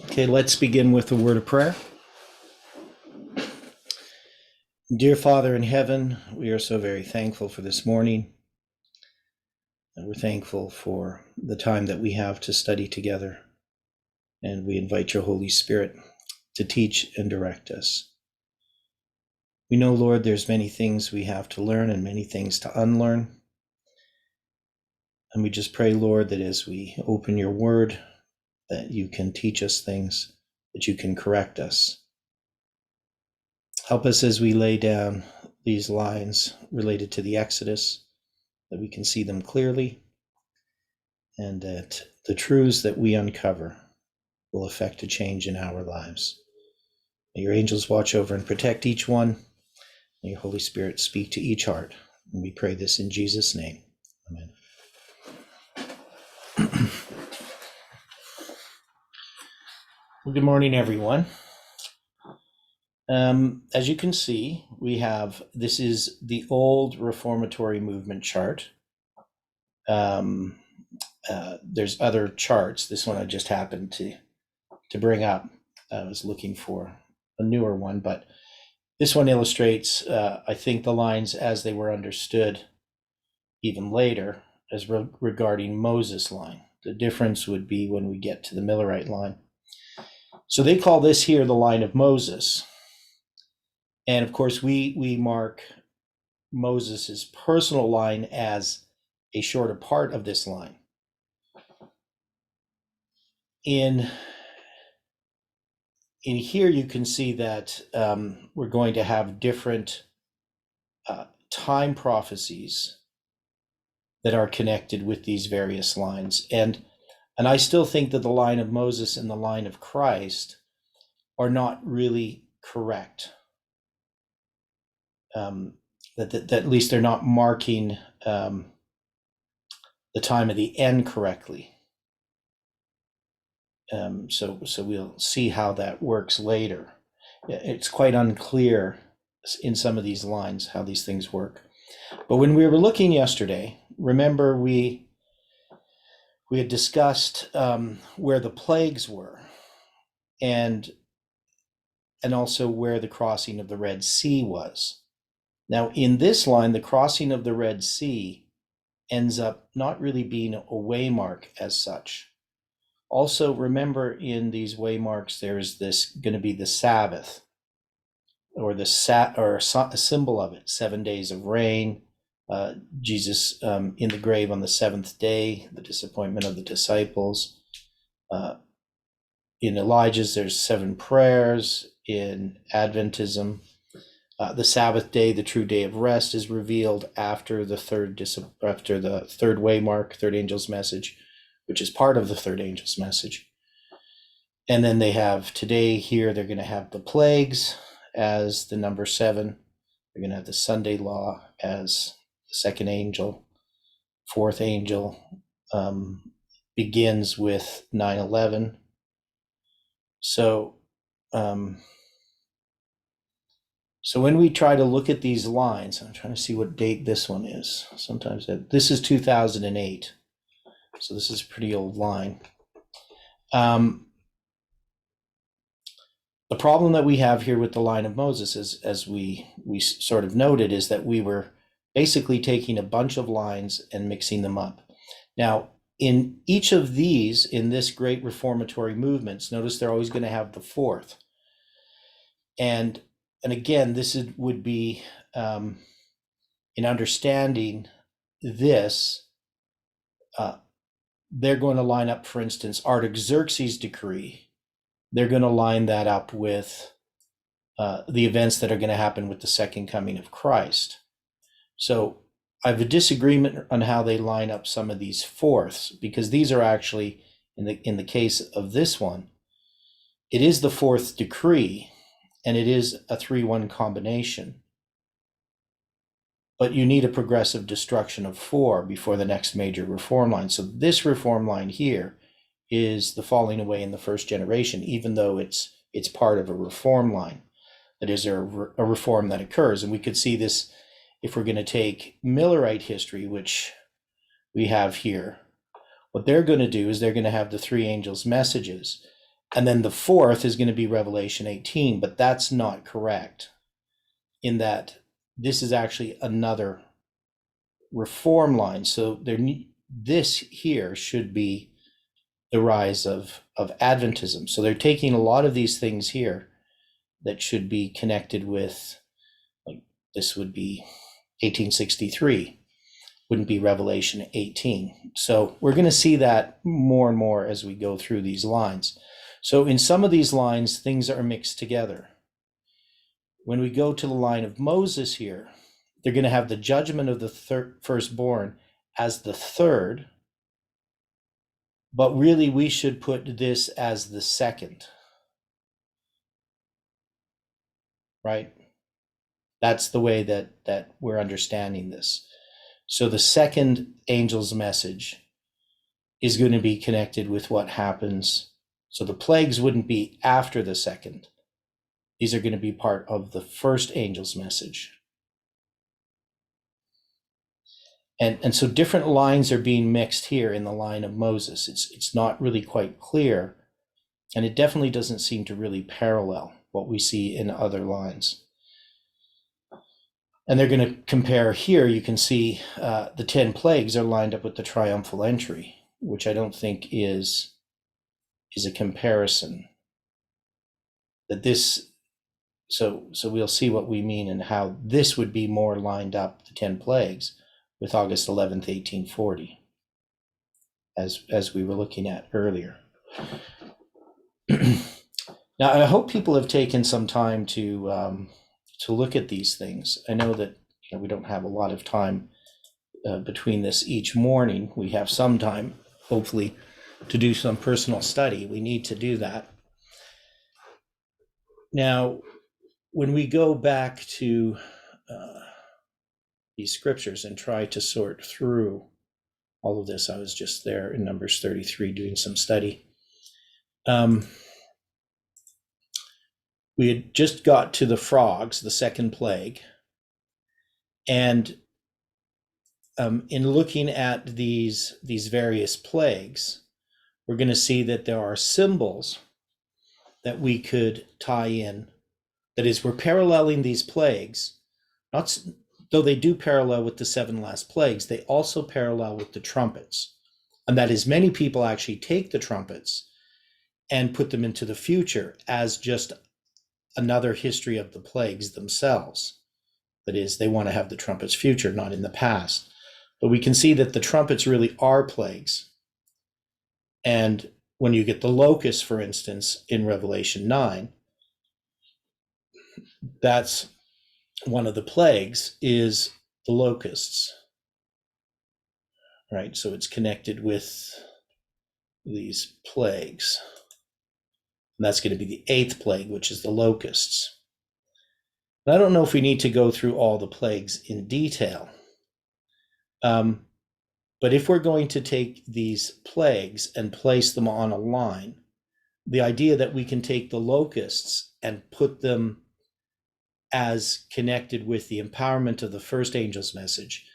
Okay, let's begin with a word of prayer. Dear Father in heaven, we are so very thankful for this morning. And we're thankful for the time that we have to study together. And we invite your Holy Spirit to teach and direct us. We know, Lord, there's many things we have to learn and many things to unlearn. And we just pray, Lord, that as we open your word, that you can teach us things, that you can correct us. Help us as we lay down these lines related to the Exodus, that we can see them clearly, and that the truths that we uncover will affect a change in our lives. May your angels watch over and protect each one. May your Holy Spirit speak to each heart. And we pray this in Jesus' name. Amen. Well, good morning, everyone. As you can see, this is the old Reformatory Movement chart. There's other charts. This one I just happened to bring up. I was looking for a newer one, but this one illustrates, I think, the lines as they were understood even later as regarding Moses' line. The difference would be when we get to the Millerite line. So they call this here the line of Moses. And of course, we mark Moses's personal line as a shorter part of this line. In here, you can see that we're going to have different time prophecies that are connected with these various lines. And I still think that the line of Moses and the line of Christ are not really correct. That at least they're not marking the time of the end correctly. So we'll see how that works later. It's quite unclear in some of these lines how these things work. But when we were looking yesterday, remember we had discussed where the plagues were, and also where the crossing of the Red Sea was. Now, in this line, the crossing of the Red Sea ends up not really being a waymark as such. Also, remember in these waymarks, there's this going to be the Sabbath, or a symbol of it, 7 days of rain, Jesus in the grave on the seventh day, the disappointment of the disciples. In Elijah's, there's 7 prayers. In Adventism, the Sabbath day, the true day of rest, is revealed after the third waymark, third angel's message, which is part of the third angel's message. And then they have today here, they're going to have the plagues as the number 7. They're going to have the Sunday law as the second angel. Fourth angel begins with 9/11. So when we try to look at these lines, I'm trying to see what date this one is. Sometimes this is 2008. So this is a pretty old line. The problem that we have here with the line of Moses is, as we sort of noted, is that we were basically taking a bunch of lines and mixing them up. Now, in each of these, in this great reformatory movements, notice they're always going to have the fourth. And again, this would be, in understanding this, they're going to line up, for instance, Artaxerxes' decree. They're going to line that up with the events that are going to happen with the second coming of Christ. So I have a disagreement on how they line up some of these fourths, because these are actually, in the case of this one, it is the fourth decree, and it is a 3-1 combination. But you need a progressive destruction of 4 before the next major reform line. So this reform line here is the falling away in the first generation, even though it's part of a reform line. That is a reform that occurs. And we could see this if we're going to take Millerite history, which we have here. What they're going to do is they're going to have the 3 angels' messages. And then the fourth is going to be Revelation 18, but that's not correct, in that this is actually another reform line. So this here should be the rise of Adventism. So they're taking a lot of these things here that should be connected with, like, this would be 1863, wouldn't be Revelation 18. So we're going to see that more and more as we go through these lines. So in some of these lines, things are mixed together. When we go to the line of Moses here, they're going to have the judgment of the firstborn as the third, but really we should put this as the second, right? That's the way that we're understanding this. So the second angel's message is going to be connected with what happens. So the plagues wouldn't be after the second. These are going to be part of the first angel's message. And so different lines are being mixed here in the line of Moses. It's not really quite clear, and it definitely doesn't seem to really parallel what we see in other lines. And they're going to compare here. You can see the 10 plagues are lined up with the triumphal entry, which I don't think is a comparison. That this, so we'll see what we mean and how this would be more lined up, the 10 plagues, with August 11th, 1840, as we were looking at earlier. Now, I hope people have taken some time to look at these things. I know that we don't have a lot of time between this each morning. We have some time, hopefully, to do some personal study. We need to do that. Now, when we go back to these scriptures and try to sort through all of this, I was just there in Numbers 33 doing some study. We had just got to the frogs, the second plague, and in looking at these various plagues, we're going to see that there are symbols that we could tie in. That is, we're paralleling these plagues, not though they do parallel with the 7 last plagues, they also parallel with the trumpets. And that is, many people actually take the trumpets and put them into the future as just another history of the plagues themselves. That is, they want to have the trumpets future, not in the past. But we can see that the trumpets really are plagues. And when you get the locusts, for instance, in Revelation 9, that's one of the plagues, is the locusts, right? So it's connected with these plagues. And that's going to be the 8th plague, which is the locusts. And I don't know if we need to go through all the plagues in detail. But if we're going to take these plagues and place them on a line, the idea that we can take the locusts and put them as connected with the empowerment of the first angel's message,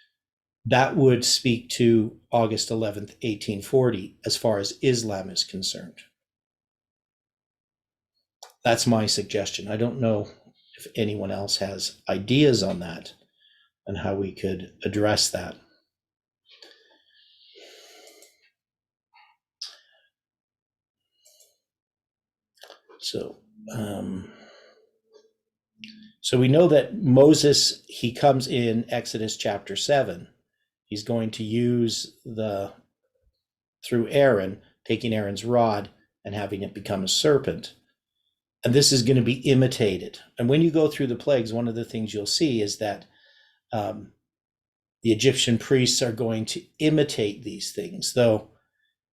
that would speak to August 11th, 1840, as far as Islam is concerned. That's my suggestion. I don't know if anyone else has ideas on that and how we could address that. So we know that Moses, he comes in Exodus chapter 7. He's going to use through Aaron, taking Aaron's rod and having it become a serpent. And this is going to be imitated. And when you go through the plagues, one of the things you'll see is that the Egyptian priests are going to imitate these things, though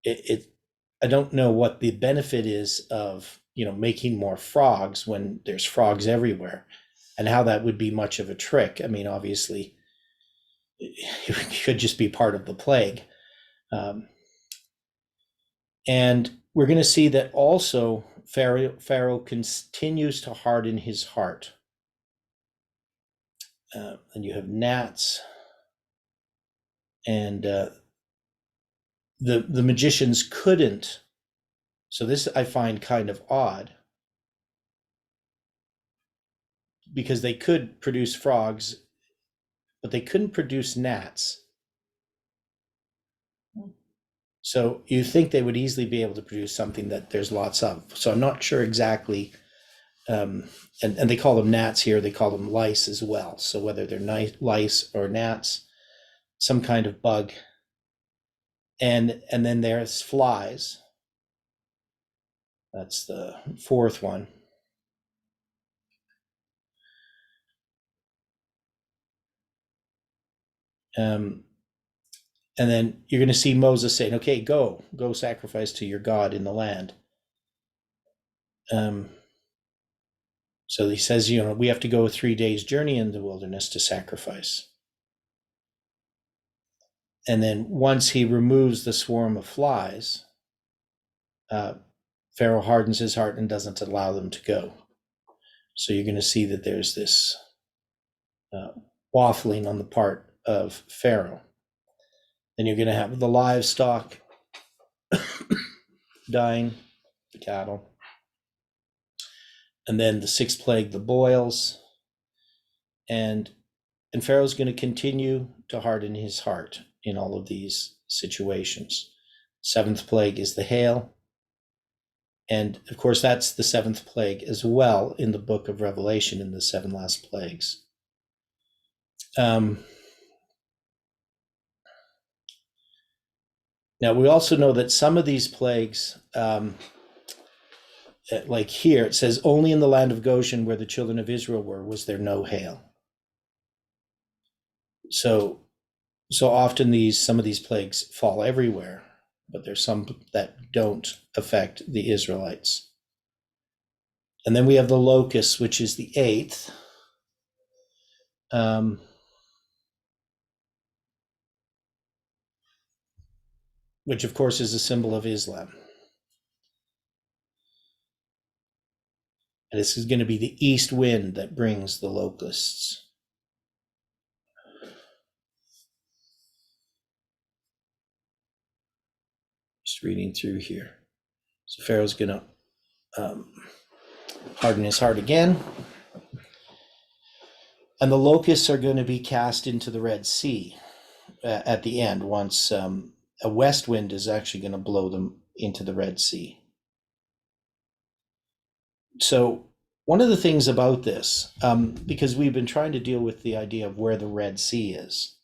I don't know what the benefit is of making more frogs when there's frogs everywhere, and how that would be much of a trick. I mean, obviously, it could just be part of the plague. And we're going to see that also Pharaoh continues to harden his heart. And you have gnats, and the magicians couldn't So this I find kind of odd, because they could produce frogs, but they couldn't produce gnats. So you think they would easily be able to produce something that there's lots of. So I'm not sure exactly. And they call them gnats here. They call them lice as well. So whether they're lice or gnats, some kind of bug. And then there's flies. That's the fourth one. And then you're going to see Moses saying, okay, go sacrifice to your God in the land. So he says, we have to go 3 days journey in the wilderness to sacrifice. And then once he removes the swarm of flies, Pharaoh hardens his heart and doesn't allow them to go. So you're going to see that there's this waffling on the part of Pharaoh. Then you're going to have the livestock dying, the cattle. And then the sixth plague, the boils. And Pharaoh's going to continue to harden his heart in all of these situations. Seventh plague is the hail. And of course, that's the seventh plague as well in the book of Revelation, in the seven last plagues. Now, we also know that some of these plagues, like here, it says, only in the land of Goshen where the children of Israel were, was there no hail. So often some of these plagues fall everywhere, but there's some that don't affect the Israelites. And then we have the locusts, which is the eighth. Which of course is a symbol of Islam. And this is going to be the east wind that brings the locusts. Just reading through here. So Pharaoh's going to harden his heart again. And the locusts are going to be cast into the Red Sea at the end, once a west wind is actually going to blow them into the Red Sea. So one of the things about this, because we've been trying to deal with the idea of where the Red Sea is,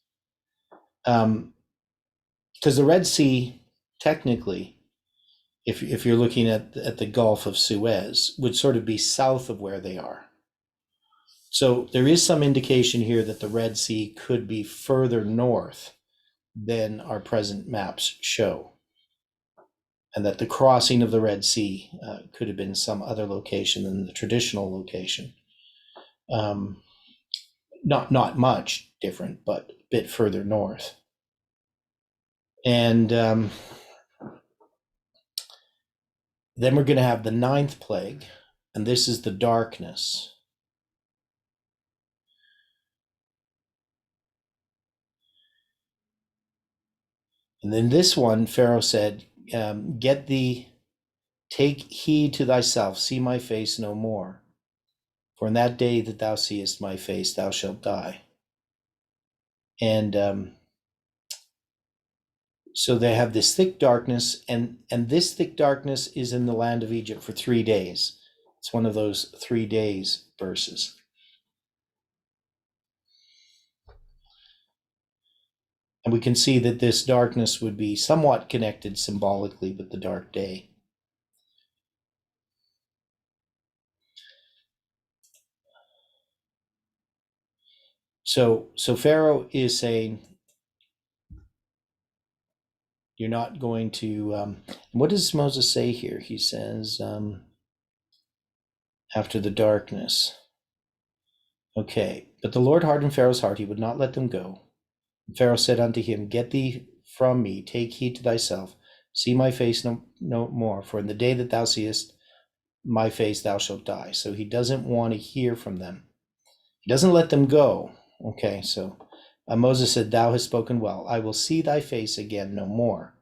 because the Red Sea, technically, if you're looking at the Gulf of Suez, would sort of be south of where they are. So there is some indication here that the Red Sea could be further north than our present maps show, and that the crossing of the Red Sea could have been some other location than the traditional location. Not much different, but a bit further north. And then we're going to have the ninth plague, and this is the darkness. And then this one, Pharaoh said, take heed to thyself, see my face no more. For in that day that thou seest my face, thou shalt die. And so they have this thick darkness, and this thick darkness is in the land of Egypt for 3 days. It's one of those 3 days verses. And we can see that this darkness would be somewhat connected symbolically with the dark day. So Pharaoh is saying, you're not going to, what does Moses say here? He says, after the darkness. Okay, but the Lord hardened Pharaoh's heart, he would not let them go. And Pharaoh said unto him, get thee from me, take heed to thyself, see my face no more, for in the day that thou seest my face thou shalt die. So he doesn't want to hear from them. He doesn't let them go. Okay, so Moses said, thou hast spoken well. I will see thy face again no more.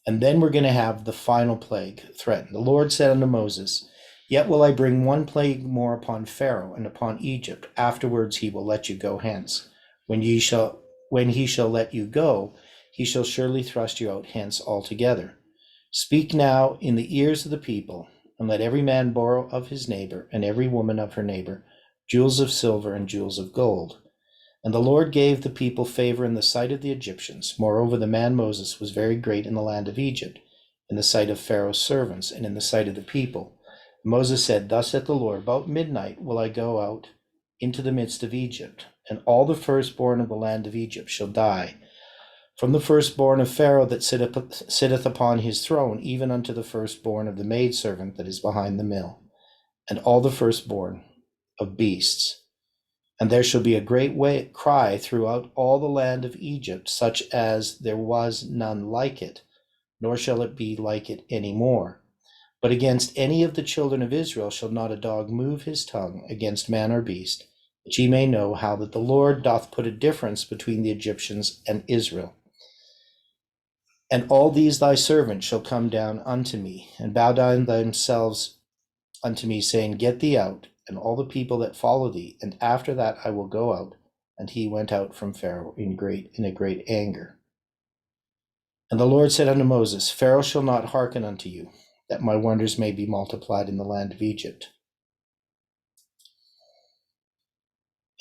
And then we're going to have the final plague threatened. The Lord said unto Moses, Yet will I bring one plague more upon Pharaoh and upon Egypt. Afterwards he will let you go hence. When he shall let you go, he shall surely thrust you out hence altogether. Speak now in the ears of the people, and let every man borrow of his neighbor, and every woman of her neighbor, jewels of silver and jewels of gold. And the Lord gave the people favor in the sight of the Egyptians. Moreover, the man Moses was very great in the land of Egypt, in the sight of Pharaoh's servants, and in the sight of the people. Moses said, Thus saith the Lord, About midnight will I go out into the midst of Egypt, and all the firstborn of the land of Egypt shall die, from the firstborn of Pharaoh that sitteth upon his throne, even unto the firstborn of the maidservant that is behind the mill, and all the firstborn of beasts. And there shall be a great cry throughout all the land of Egypt, such as there was none like it, nor shall it be like it any more. But against any of the children of Israel shall not a dog move his tongue against man or beast, that ye may know how that the Lord doth put a difference between the Egyptians and Israel. And all these thy servants shall come down unto me, and bow down themselves unto me, saying, Get thee out, and all the people that follow thee, and after that I will go out. And he went out from Pharaoh in a great anger. And the Lord said unto Moses, Pharaoh shall not hearken unto you, that my wonders may be multiplied in the land of Egypt.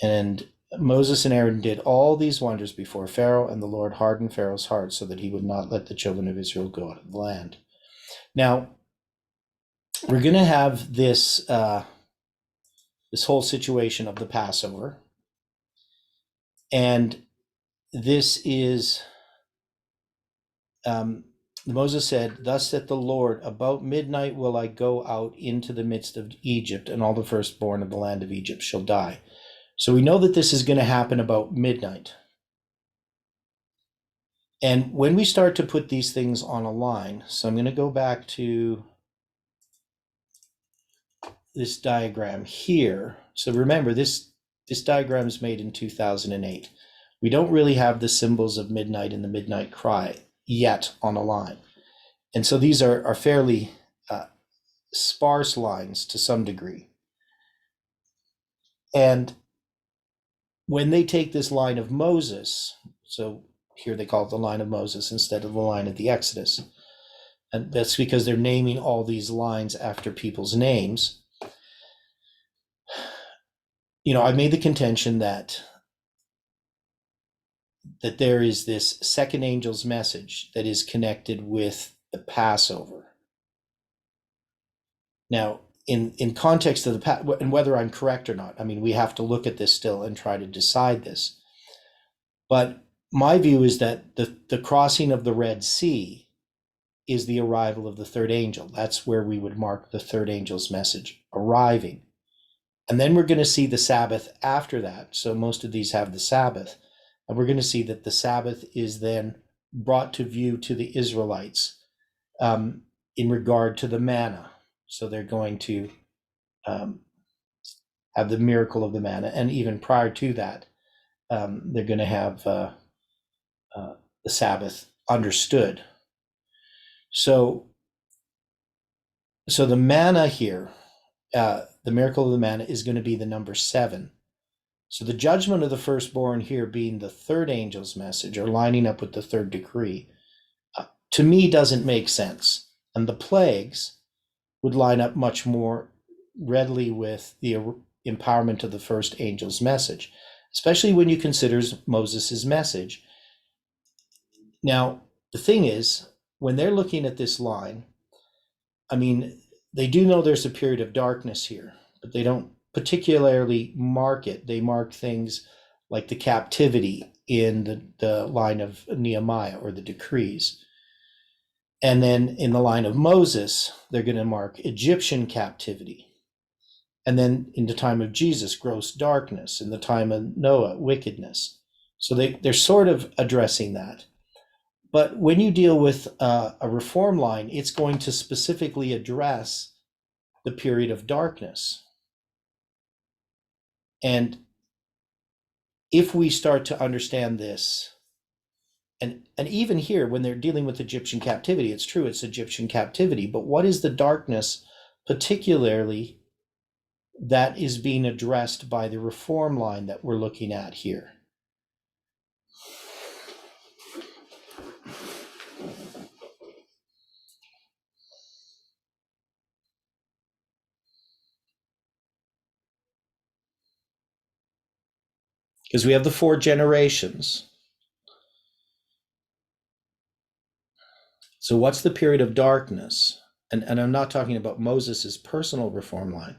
And Moses and Aaron did all these wonders before Pharaoh, and the Lord hardened Pharaoh's heart so that he would not let the children of Israel go out of the land. Now, we're going to have this whole situation of the Passover. And this is, Moses said, Thus saith the Lord, About midnight will I go out into the midst of Egypt, and all the firstborn of the land of Egypt shall die. So we know that this is going to happen about midnight. And when we start to put these things on a line, so I'm going to go back to this diagram here. So remember, this diagram is made in 2008. We don't really have the symbols of midnight and the midnight cry yet on a line. And so these are fairly sparse lines to some degree. And when they take this line of Moses, so here they call it the line of Moses instead of the line of the Exodus. And that's because they're naming all these lines after people's names. I made the contention that there is this second angel's message that is connected with the Passover. Now, in context of and whether I'm correct or not, we have to look at this still and try to decide this. But my view is that the crossing of the Red Sea is the arrival of the third angel. That's where we would mark the third angel's message arriving. And then we're going to see the Sabbath after that. So most of these have the Sabbath. And we're going to see that the Sabbath is then brought to view to the Israelites in regard to the manna. So they're going to have the miracle of the manna. And even prior to that, they're going to have the Sabbath understood. So the manna here, the miracle of the manna is going to be the number 7. So the judgment of the firstborn here being the third angel's message, or lining up with the third decree, to me doesn't make sense. And the plagues would line up much more readily with the empowerment of the first angel's message, especially when you consider Moses' message. Now, the thing is, when they're looking at this line, they do know there's a period of darkness here, but they don't particularly mark it. They mark things like the captivity in the line of Nehemiah or the decrees. And then in the line of Moses, they're going to mark Egyptian captivity. And then in the time of Jesus, gross darkness. In the time of Noah, wickedness. So they're sort of addressing that. But when you deal with a reform line, it's going to specifically address the period of darkness. And if we start to understand this And even here, when they're dealing with Egyptian captivity, it's true, it's Egyptian captivity, but what is the darkness particularly that is being addressed by the reform line that we're looking at here? Because we have the 4 generations. So what's the period of darkness? And I'm not talking about Moses' personal reform line.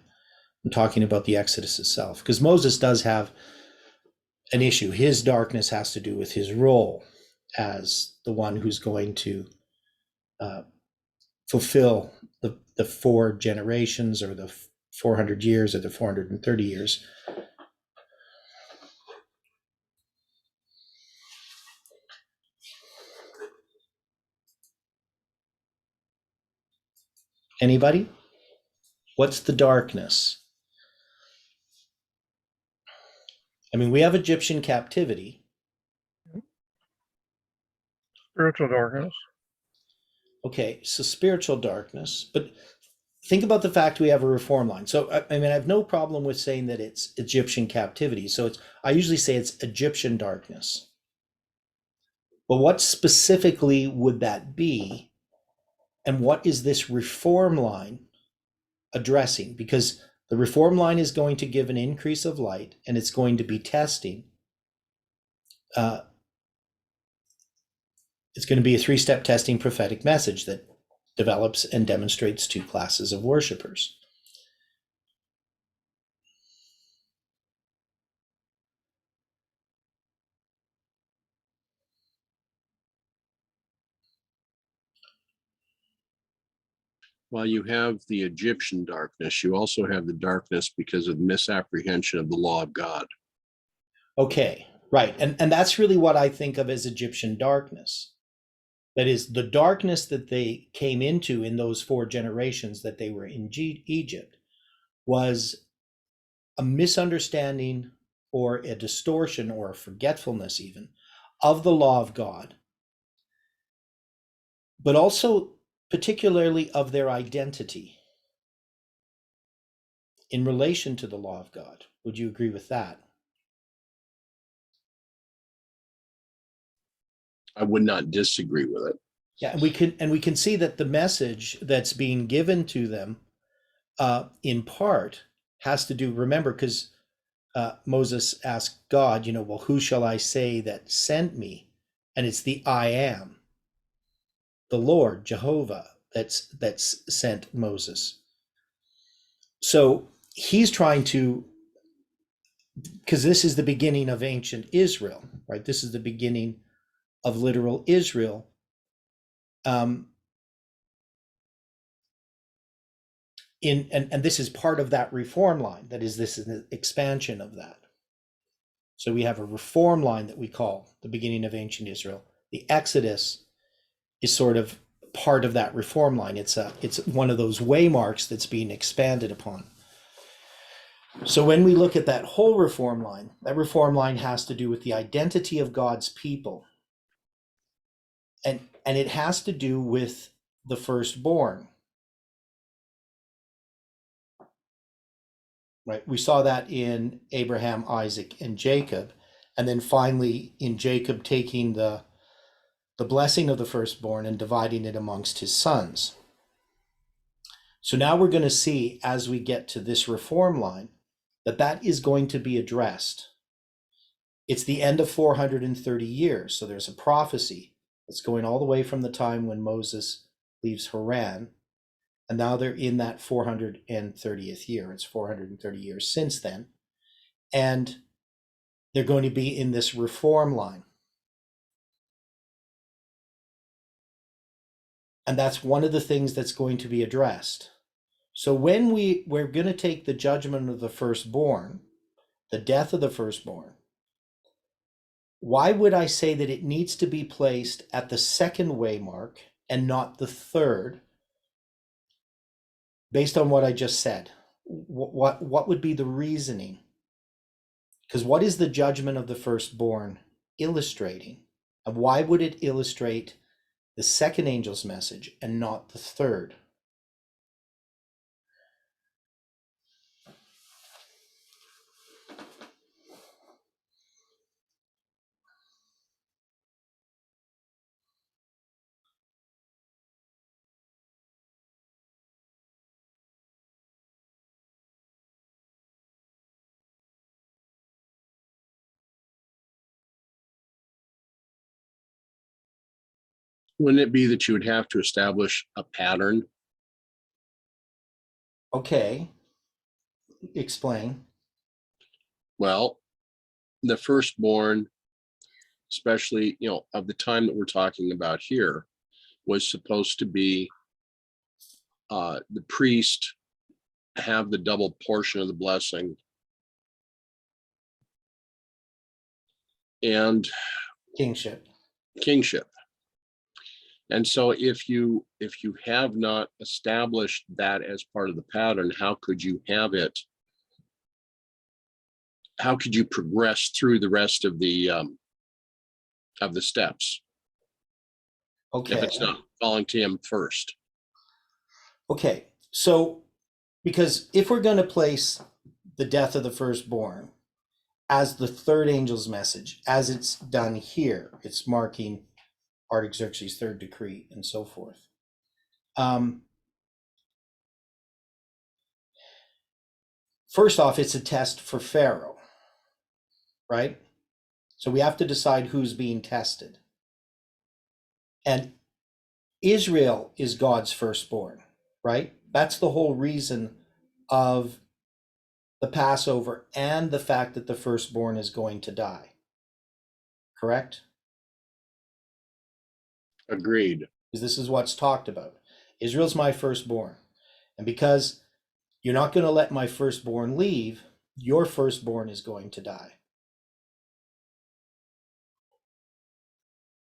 I'm talking about the Exodus itself. Because Moses does have an issue. His darkness has to do with his role as the one who's going to fulfill the 4 generations, or the 400 years, or the 430 years. Anybody? What's the darkness? I mean, we have Egyptian captivity. Spiritual darkness. Okay, so spiritual darkness, but think about the fact we have a reform line. So, I mean, I have no problem with saying that it's Egyptian captivity. So I usually say it's Egyptian darkness. But what specifically would that be? And what is this reform line addressing? Because the reform line is going to give an increase of light, and it's going to be testing. It's going to be a 3-step testing prophetic message that develops and demonstrates 2 classes of worshipers. While you have the Egyptian darkness, you also have the darkness because of misapprehension of the law of God. Okay, right. And that's really what I think of as Egyptian darkness. That is, the darkness that they came into in those 4 generations that they were in Egypt was a misunderstanding, or a distortion, or a forgetfulness even, of the law of God, but also particularly of their identity in relation to the law of God. Would you agree with that? I would not disagree with it. Yeah, and we can see that the message that's being given to them, in part, has to do. Remember, because Moses asked God, well, who shall I say that sent me? And it's the I am, the Lord, Jehovah, that's sent Moses. So he's trying to, because this is the beginning of ancient Israel, right? This is the beginning of literal Israel. And this is part of that reform line. That is, this is an expansion of that. So we have a reform line that we call the beginning of ancient Israel. The Exodus is sort of part of that reform line. It's one of those waymarks that's being expanded upon. So when we look at that whole reform line, that reform line has to do with the identity of God's people. And it has to do with the firstborn. Right? We saw that in Abraham, Isaac, and Jacob. And then finally in Jacob taking the blessing of the firstborn and dividing it amongst his sons. So now we're going to see, as we get to this reform line, that is going to be addressed. It's the end of 430 years. So there's a prophecy that's going all the way from the time when Moses leaves Haran. And now they're in that 430th year. It's 430 years since then. And they're going to be in this reform line. And that's one of the things that's going to be addressed. So when we're going to take the judgment of the firstborn, the death of the firstborn, why would I say that it needs to be placed at the 2nd waymark and not the 3rd? Based on what I just said, what would be the reasoning? Because what is the judgment of the firstborn illustrating? And why would it illustrate the second angel's message and not the third? Wouldn't it be that you would have to establish a pattern? Okay, explain. Well, the firstborn, especially, of the time that we're talking about here, was supposed to be the priest have the double portion of the blessing, and Kingship. kingship. And so if you have not established that as part of the pattern, how could you progress through the rest of the steps Okay. if it's not falling to him first? Okay, so because if we're going to place the death of the firstborn as the third angel's message, as it's done here, it's marking Artaxerxes' third decree and so forth. First off, it's a test for Pharaoh, right? So we have to decide who's being tested. And Israel is God's firstborn, right? That's the whole reason of the Passover and the fact that the firstborn is going to die. Correct? Agreed. Because this is what's talked about. Israel's my firstborn. And because you're not going to let my firstborn leave, your firstborn is going to die.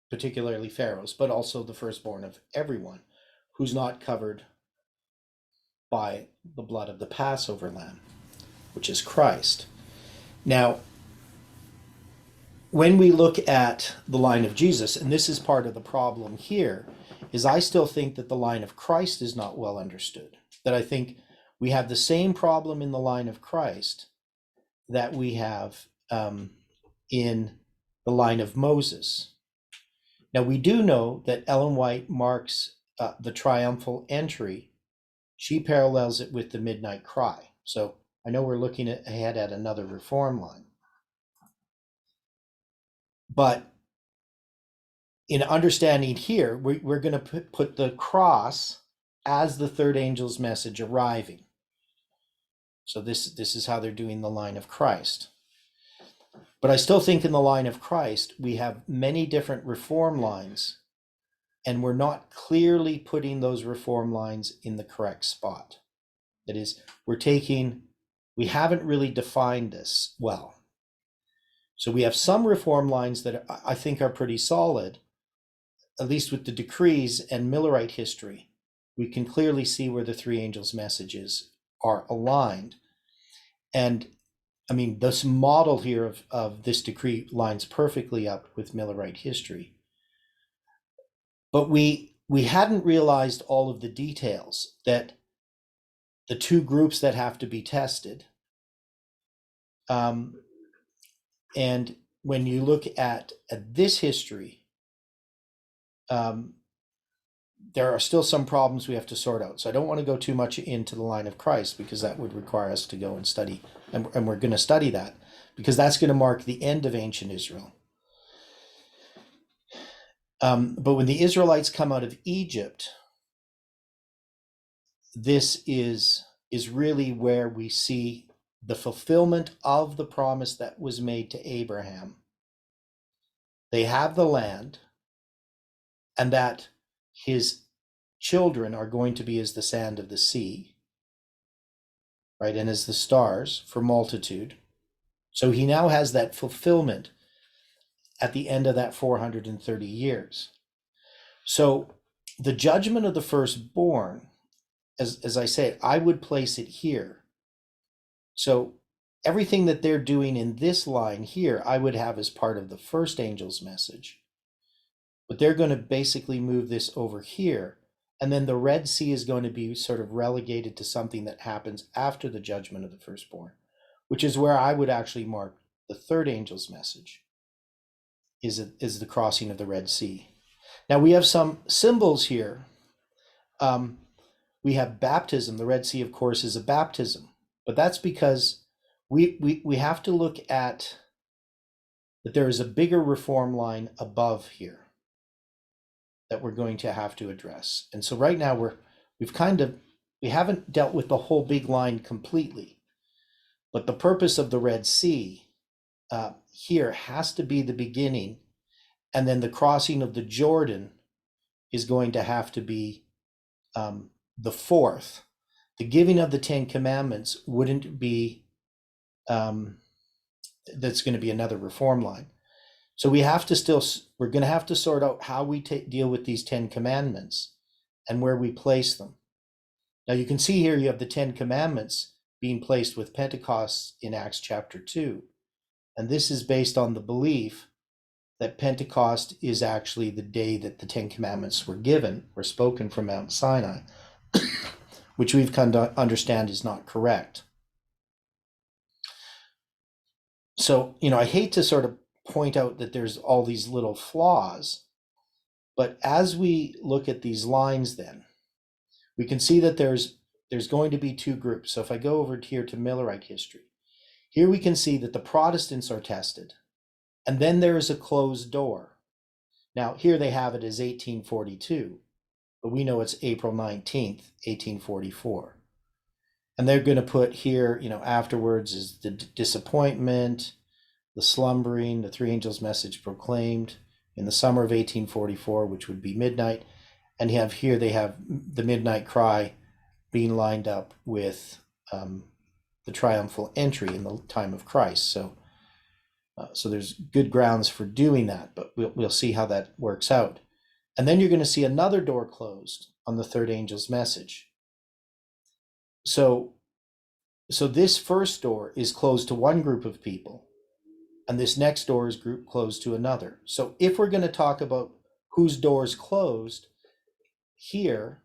Particularly Pharaoh's, but also the firstborn of everyone who's not covered by the blood of the Passover lamb, which is Christ. Now, when we look at the line of Jesus, and this is part of the problem here, is I still think that the line of Christ is not well understood. That I think we have the same problem in the line of Christ that we have in the line of Moses. Now, we do know that Ellen White marks the triumphal entry. She parallels it with the midnight cry. So I know we're looking ahead at another reform line. But in understanding here, we're going to put the cross as the third angel's message arriving. So this is how they're doing the line of Christ. But I still think in the line of Christ, we have many different reform lines, and we're not clearly putting those reform lines in the correct spot. That is, we haven't really defined this well. So we have some reform lines that I think are pretty solid, at least with the decrees and Millerite history. We can clearly see where the three angels' messages are aligned. And I mean, this model here of this decree lines perfectly up with Millerite history. But we hadn't realized all of the details, that the two groups that have to be tested. And when you look at this history, there are still some problems we have to sort out. So I don't want to go too much into the line of Christ, because that would require us to go and study, and we're going to study that, because that's going to mark the end of ancient Israel. But when the Israelites come out of Egypt, this is really where we see the fulfillment of the promise that was made to Abraham. They have the land, and that his children are going to be as the sand of the sea, right, and as the stars for multitude. So he now has that fulfillment at the end of that 430 years. So the judgment of the firstborn, as I say, I would place it here. So everything that they're doing in this line here, I would have as part of the first angel's message. but they're going to basically move this over here. And then the Red Sea is going to be sort of relegated to something that happens after the judgment of the firstborn, which is where I would actually mark the third angel's message, is the crossing of the Red Sea. Now we have some symbols here. We have baptism. The Red Sea, of course, is a baptism, but that's because we have to look at that there is a bigger reform line above here that we're going to have to address. And so right now we haven't dealt with the whole big line completely, but the purpose of the Red Sea here has to be the beginning, and then the crossing of the Jordan is going to have to be the fourth. The giving of the Ten Commandments wouldn't be, that's going to be another reform line. So we're going to have to sort out how we deal with these 10 commandments and where we place them. Now you can see here you have the 10 commandments being placed with Pentecost in Acts chapter 2. And this is based on the belief that Pentecost is actually the day that the 10 commandments were spoken from Mount Sinai, which we've come to understand is not correct. So, I hate to sort of point out that there's all these little flaws, but as we look at these lines, then we can see that there's going to be two groups. So if I go over here to Millerite history, here we can see that the Protestants are tested, and then there is a closed door. Now here they have it as 1842, but we know it's April 19th, 1844. And they're going to put here, afterwards is the disappointment, the slumbering, the three angels' message proclaimed in the summer of 1844, which would be midnight. And they have the midnight cry being lined up with the triumphal entry in the time of Christ. So there's good grounds for doing that, but we'll see how that works out. And then you're going to see another door closed on the third angel's message. So this first door is closed to one group of people, and this next door is closed to another. So if we're going to talk about whose door is closed here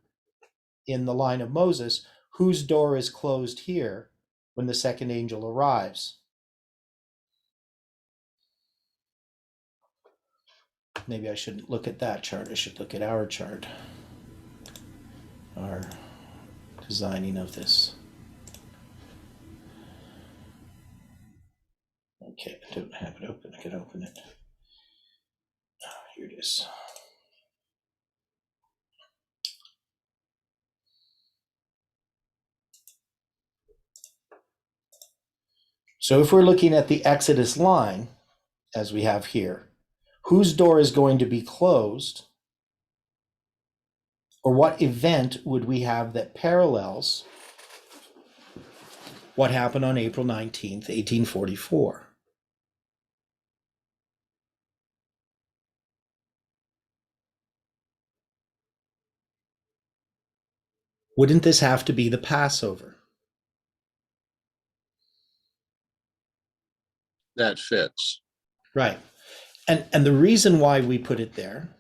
in the line of Moses, whose door is closed here when the second angel arrives? Maybe I shouldn't look at that chart. I should look at our chart, our designing of this. Okay, I don't have it open. I can open it. Here it is. So if we're looking at the Exodus line, as we have here, whose door is going to be closed, or what event would we have that parallels what happened on April 19th, 1844? Wouldn't this have to be the Passover? That fits. Right. And the reason why we put it there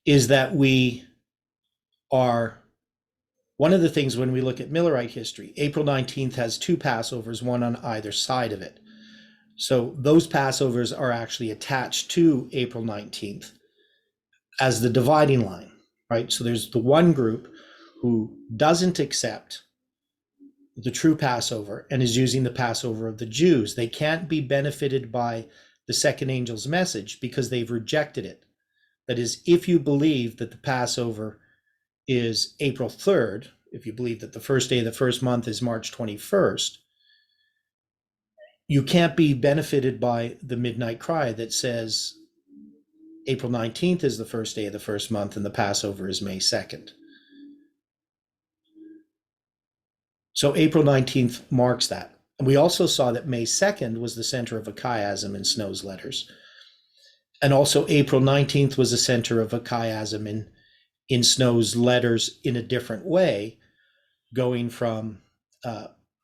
is that we are, one of the things when we look at Millerite history, April 19th has two Passovers, one on either side of it. So those Passovers are actually attached to April 19th as the dividing line, right? So there's the one group who doesn't accept the true Passover and is using the Passover of the Jews. They can't be benefited by the second angel's message because they've rejected it. That is, if you believe that the Passover is April 3rd, if you believe that the first day of the first month is March 21st, you can't be benefited by the midnight cry that says April 19th is the first day of the first month and the Passover is May 2nd. So April 19th marks that. And we also saw that May 2nd was the center of a chiasm in Snow's letters. And also April 19th was the center of a chiasm in Snow's letters in a different way, going from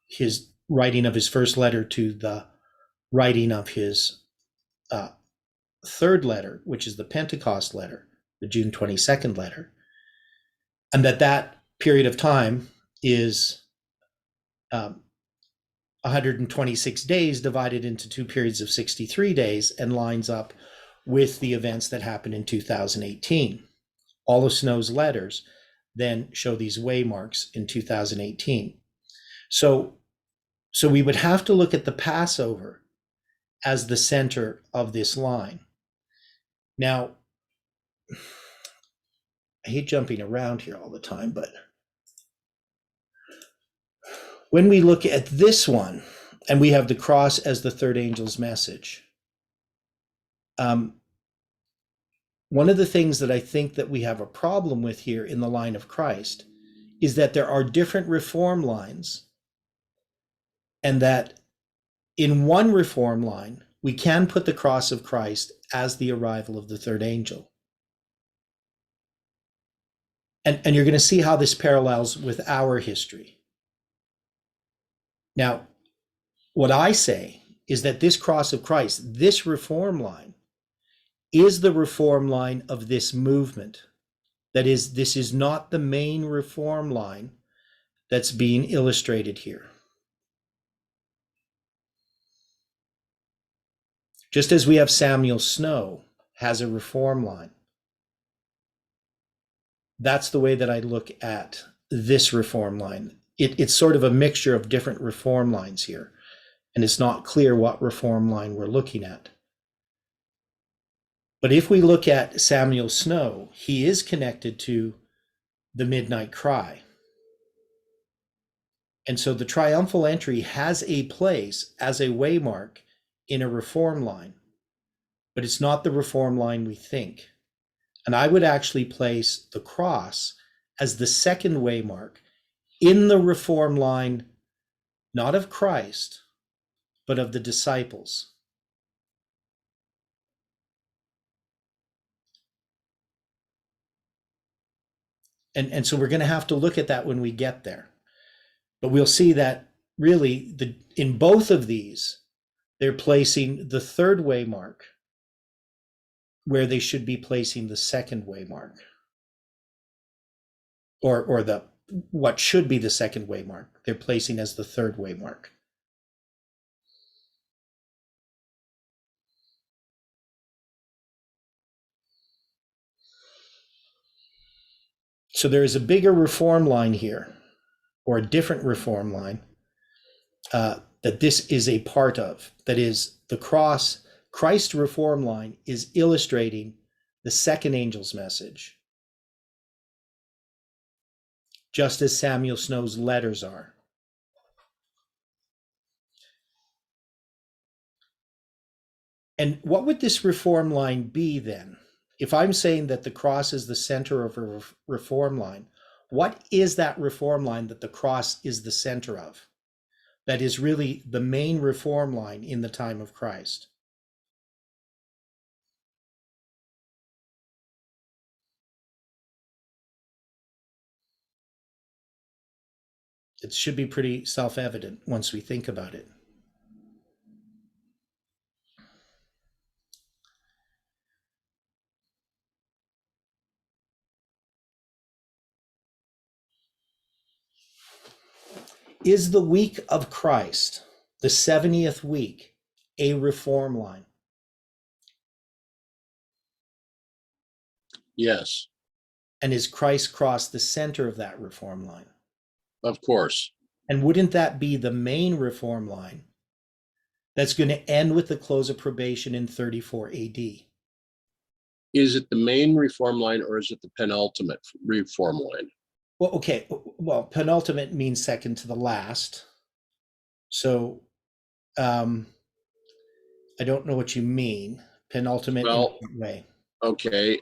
his writing of his first letter to the writing of his third letter, which is the Pentecost letter, the June 22nd letter, and that period of time is 126 days divided into two periods of 63 days and lines up with the events that happened in 2018. All of Snow's letters then show these waymarks in 2018. So we would have to look at the Passover as the center of this line. Now, I hate jumping around here all the time, but when we look at this one, and we have the cross as the third angel's message, one of the things that I think that we have a problem with here in the line of Christ is that there are different reform lines, and that in one reform line, we can put the cross of Christ as the arrival of the third angel. And you're going to see how this parallels with our history. Now, what I say is that this cross of Christ, this reform line, is the reform line of this movement. That is, this is not the main reform line that's being illustrated here. Just as we have Samuel Snow has a reform line, that's the way that I look at this reform line. It's sort of a mixture of different reform lines here, and it's not clear what reform line we're looking at. But if we look at Samuel Snow, he is connected to the midnight cry. And so the triumphal entry has a place as a waymark in a reform line, but it's not the reform line we think. And I would actually place the cross as the second waymark in the reform line, not of Christ, but of the disciples. And so we're going to have to look at that when we get there. But we'll see that really in both of these, they're placing the third waymark where they should be placing the second waymark, or the what should be the second waymark, they're placing as the third waymark. So there is a bigger reform line here, or a different reform line, that this is a part of. That is, the cross, Christ's reform line is illustrating the second angel's message, just as Samuel Snow's letters are. And what would this reform line be then? If I'm saying that the cross is the center of a reform line, what is that reform line that the cross is the center of? That is really the main reform line in the time of Christ. It should be pretty self-evident once we think about it. Is the week of Christ, the 70th week, a reform line? Yes, And is Christ's cross the center of that reform line? of course. And wouldn't that be the main reform line that's going to end with the close of probation in 34 AD? Is it the main reform line or is it the penultimate reform line? Well, okay. Well, penultimate means second to the last. So I don't know what you mean. Penultimate in Well, what way? okay.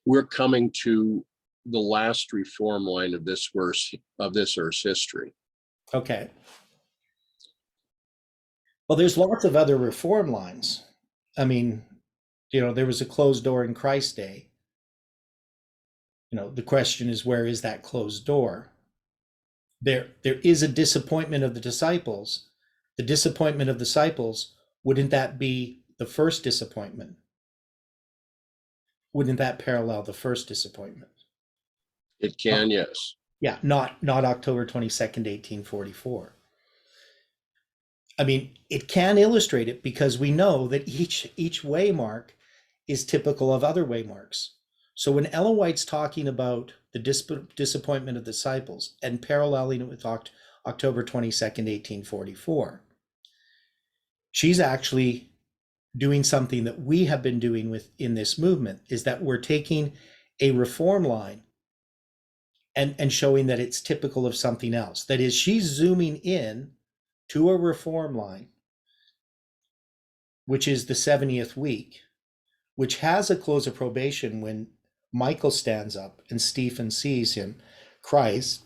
We're coming to the last reform line of this verse, of this Earth's history. Okay. Well, there's lots of other reform lines. I mean, there was a closed door in Christ's day. The question is, where is that closed door? There is a disappointment of the disciples. The disappointment of disciples, wouldn't that be the first disappointment? Wouldn't that parallel the first disappointment? It can, yes. Yeah, not October 22nd, 1844. I mean, it can illustrate it because we know that each waymark is typical of other waymarks. So when Ellen White's talking about the disappointment of disciples and paralleling it with October 22nd, 1844, she's actually doing something that we have been doing within this movement, is that we're taking a reform line and showing that it's typical of something else. That is, she's zooming in to a reform line, which is the 70th week, which has a close of probation when Michael stands up and Stephen sees him, Christ,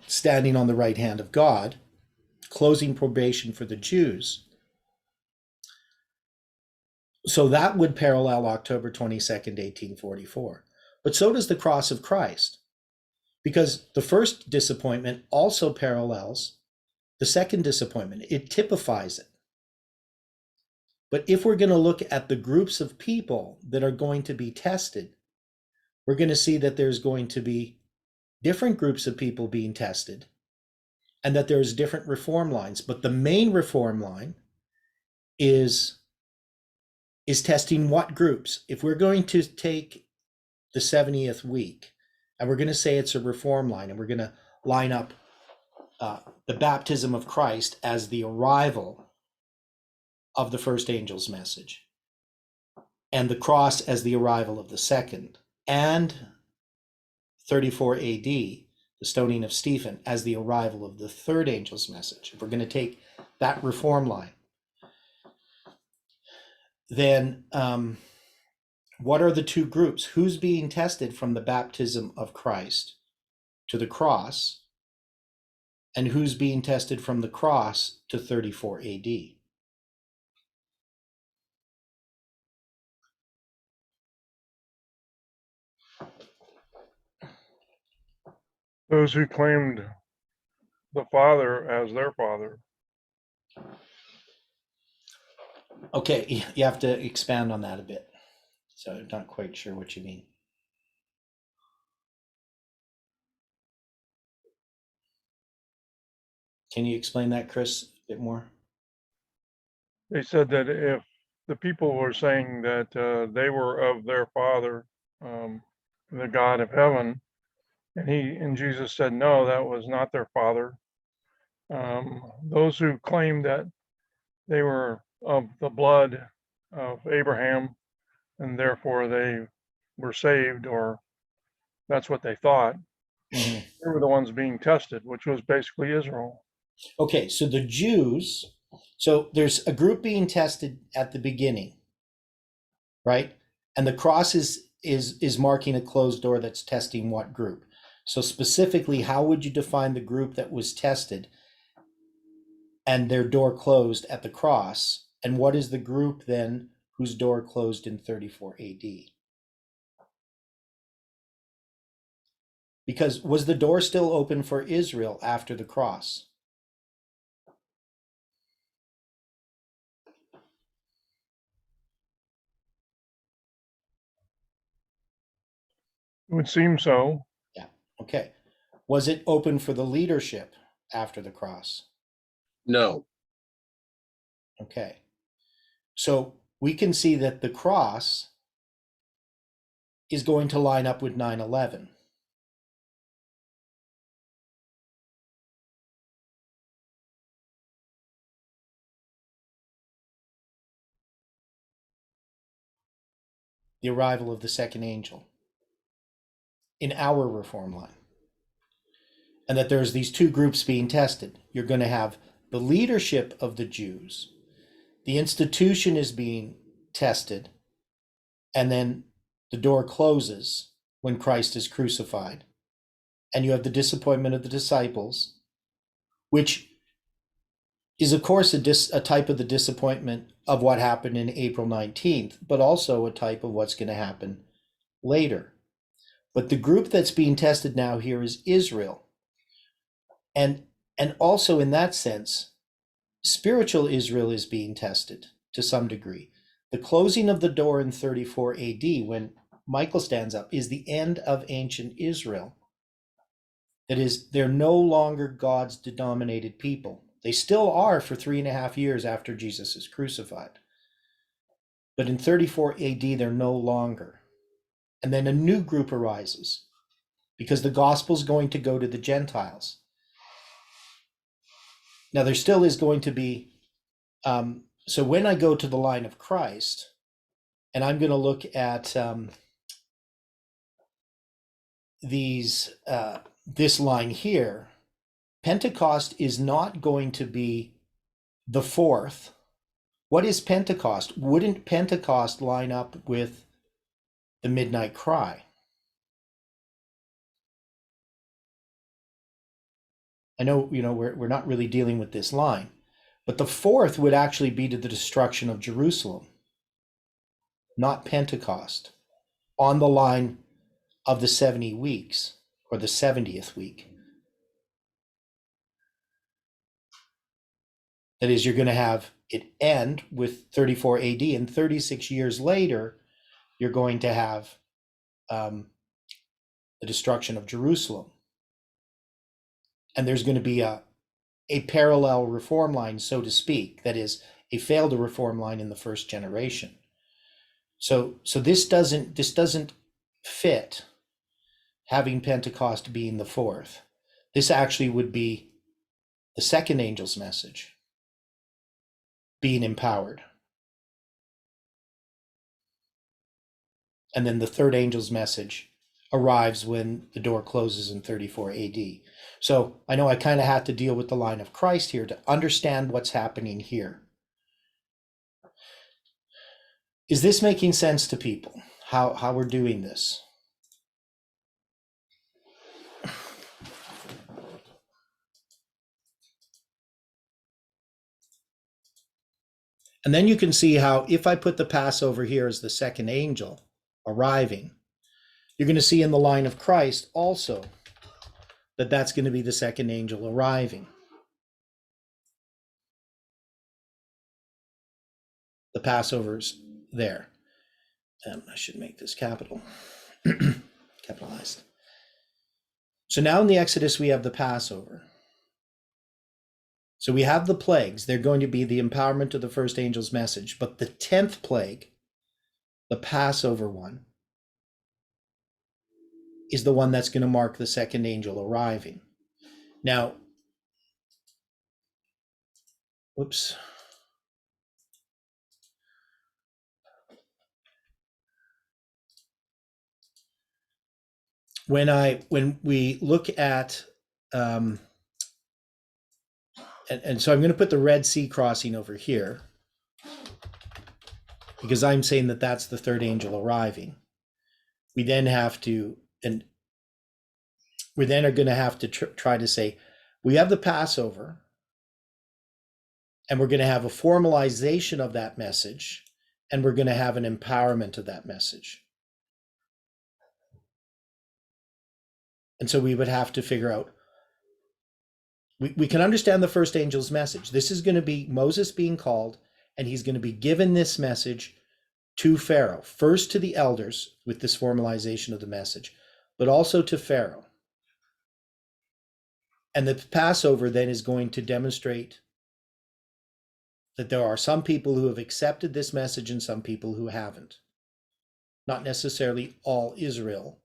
standing on the right hand of God, closing probation for the Jews. So that would parallel October 22nd, 1844. But so does the cross of Christ, because the first disappointment also parallels the second disappointment. It typifies it. But if we're going to look at the groups of people that are going to be tested, we're going to see that there's going to be different groups of people being tested and that there's different reform lines. But the main reform line is testing what groups? If we're going to take the 70th week and we're going to say it's a reform line and we're going to line up the baptism of Christ as the arrival of the first angel's message, and the cross as the arrival of the second, and 34 AD, the stoning of Stephen, as the arrival of the third angel's message. If we're going to take that reform line, then what are the two groups? Who's being tested from the baptism of Christ to the cross, and who's being tested from the cross to 34 AD? Those who claimed the Father as their Father. Okay, you have to expand on that a bit. So I'm not quite sure what you mean. Can you explain that, Chris, a bit more? They said that if the people were saying that they were of their Father, the God of heaven, and Jesus said no, that was not their Father. Those who claimed that they were of the blood of Abraham and therefore they were saved, or that's what they thought. Mm-hmm. They were the ones being tested, which was basically Israel. Okay, so the Jews, so there's a group being tested at the beginning, right? And the cross is marking a closed door that's testing what group? So specifically, how would you define the group that was tested and their door closed at the cross? And what is the group then whose door closed in 34 AD? Because was the door still open for Israel after the cross? It would seem so. Yeah. Okay. Was it open for the leadership after the cross? No. Okay. So we can see that the cross is going to line up with 9/11. The arrival of the second angel in our reform line. And that there's these two groups being tested. You're going to have the leadership of the Jews. The institution is being tested. And then the door closes when Christ is crucified. And you have the disappointment of the disciples, which is, of course, a type of the disappointment of what happened in April 19th, but also a type of what's going to happen later. But the group that's being tested now here is Israel. And also in that sense, spiritual Israel is being tested to some degree. The closing of the door in 34 AD, when Michael stands up, is the end of ancient Israel. That is, they're no longer God's denominated people. They still are for 3.5 years after Jesus is crucified. But in 34 AD, they're no longer. And then a new group arises because the gospel's going to go to the Gentiles. Now, there still is going to be, so when I go to the line of Christ, and I'm going to look at this line here, Pentecost is not going to be the fourth. What is Pentecost? Wouldn't Pentecost line up with the midnight cry? I know, we're not really dealing with this line, but the fourth would actually be to the destruction of Jerusalem, not Pentecost, on the line of the 70 weeks or the 70th week. That is, you're going to have it end with 34 AD, and 36 years later, you're going to have the destruction of Jerusalem. And there's going to be a parallel reform line, so to speak, that is a failed reform line in the first generation. So this doesn't fit having Pentecost being the fourth. This actually would be the second angel's message being empowered. And then the third angel's message arrives when the door closes in 34 AD. So I know I kind of had to deal with the line of Christ here to understand what's happening here. Is this making sense to people? How we're doing this? And then you can see how if I put the Passover here as the second angel arriving, you're going to see in the line of Christ also that that's going to be the second angel arriving. The Passover's there. I should make this capital, capitalized. So now in the Exodus, we have the Passover. So we have the plagues. They're going to be the empowerment of the first angel's message. But the 10th plague, the Passover one, is the one that's going to mark the second angel arriving. Now, whoops. When we look at, and so I'm going to put the Red Sea crossing over here, because I'm saying that that's the third angel arriving. We then have to, and we then are going to have to try to say, we have the Passover, and we're going to have a formalization of that message, and we're going to have an empowerment of that message. And so we would have to figure out, we can understand the first angel's message. This is going to be Moses being called, and he's going to be given this message to Pharaoh, first to the elders with this formalization of the message, but also to Pharaoh. And the Passover then is going to demonstrate that there are some people who have accepted this message and some people who haven't. Not necessarily all Israel.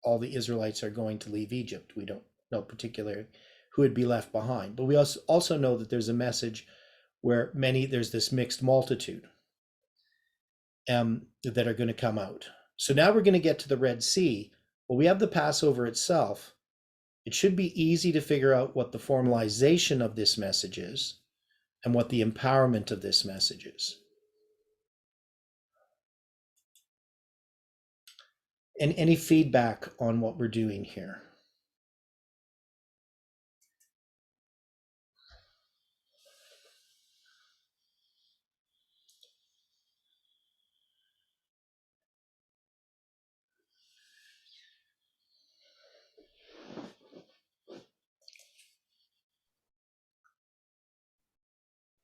All the Israelites are going to leave Egypt. We don't know particularly who would be left behind. But we also know that there's a message where there's this mixed multitude that are going to come out. So now we're going to get to the Red Sea. Well, we have the Passover itself. It should be easy to figure out what the formalization of this message is and what the empowerment of this message is. And any feedback on what we're doing here?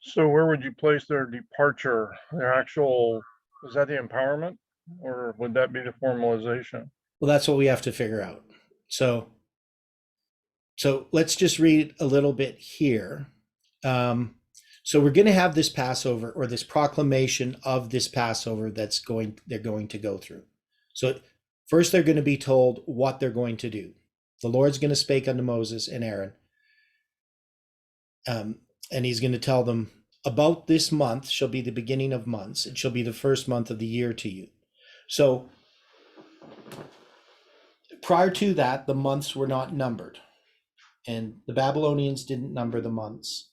So where would you place their departure, their actual Is that the empowerment, or would that be the formalization? Well, that's what we have to figure out. So let's just read a little bit here. So we're going to have this Passover, or this proclamation of this Passover they're going to go through. So first they're going to be told what they're going to do. The Lord's going to speak unto Moses and Aaron, and he's going to tell them, about this month shall be the beginning of months. It shall be the first month of the year to you. So prior to that, the months were not numbered, and the Babylonians didn't number the months,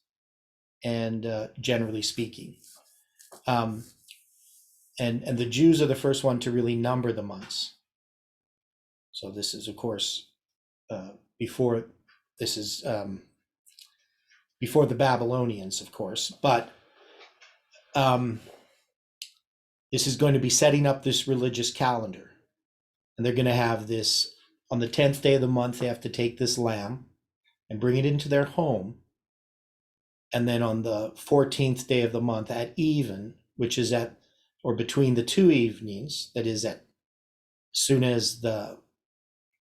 and generally speaking, and the Jews are the first one to really number the months. So this is, of course, before before the Babylonians, of course, but this is going to be setting up this religious calendar, and they're going to have this on the 10th day of the month. They have to take this lamb and bring it into their home, and then on the 14th day of the month at even, which is at or between the two evenings, that is at soon as the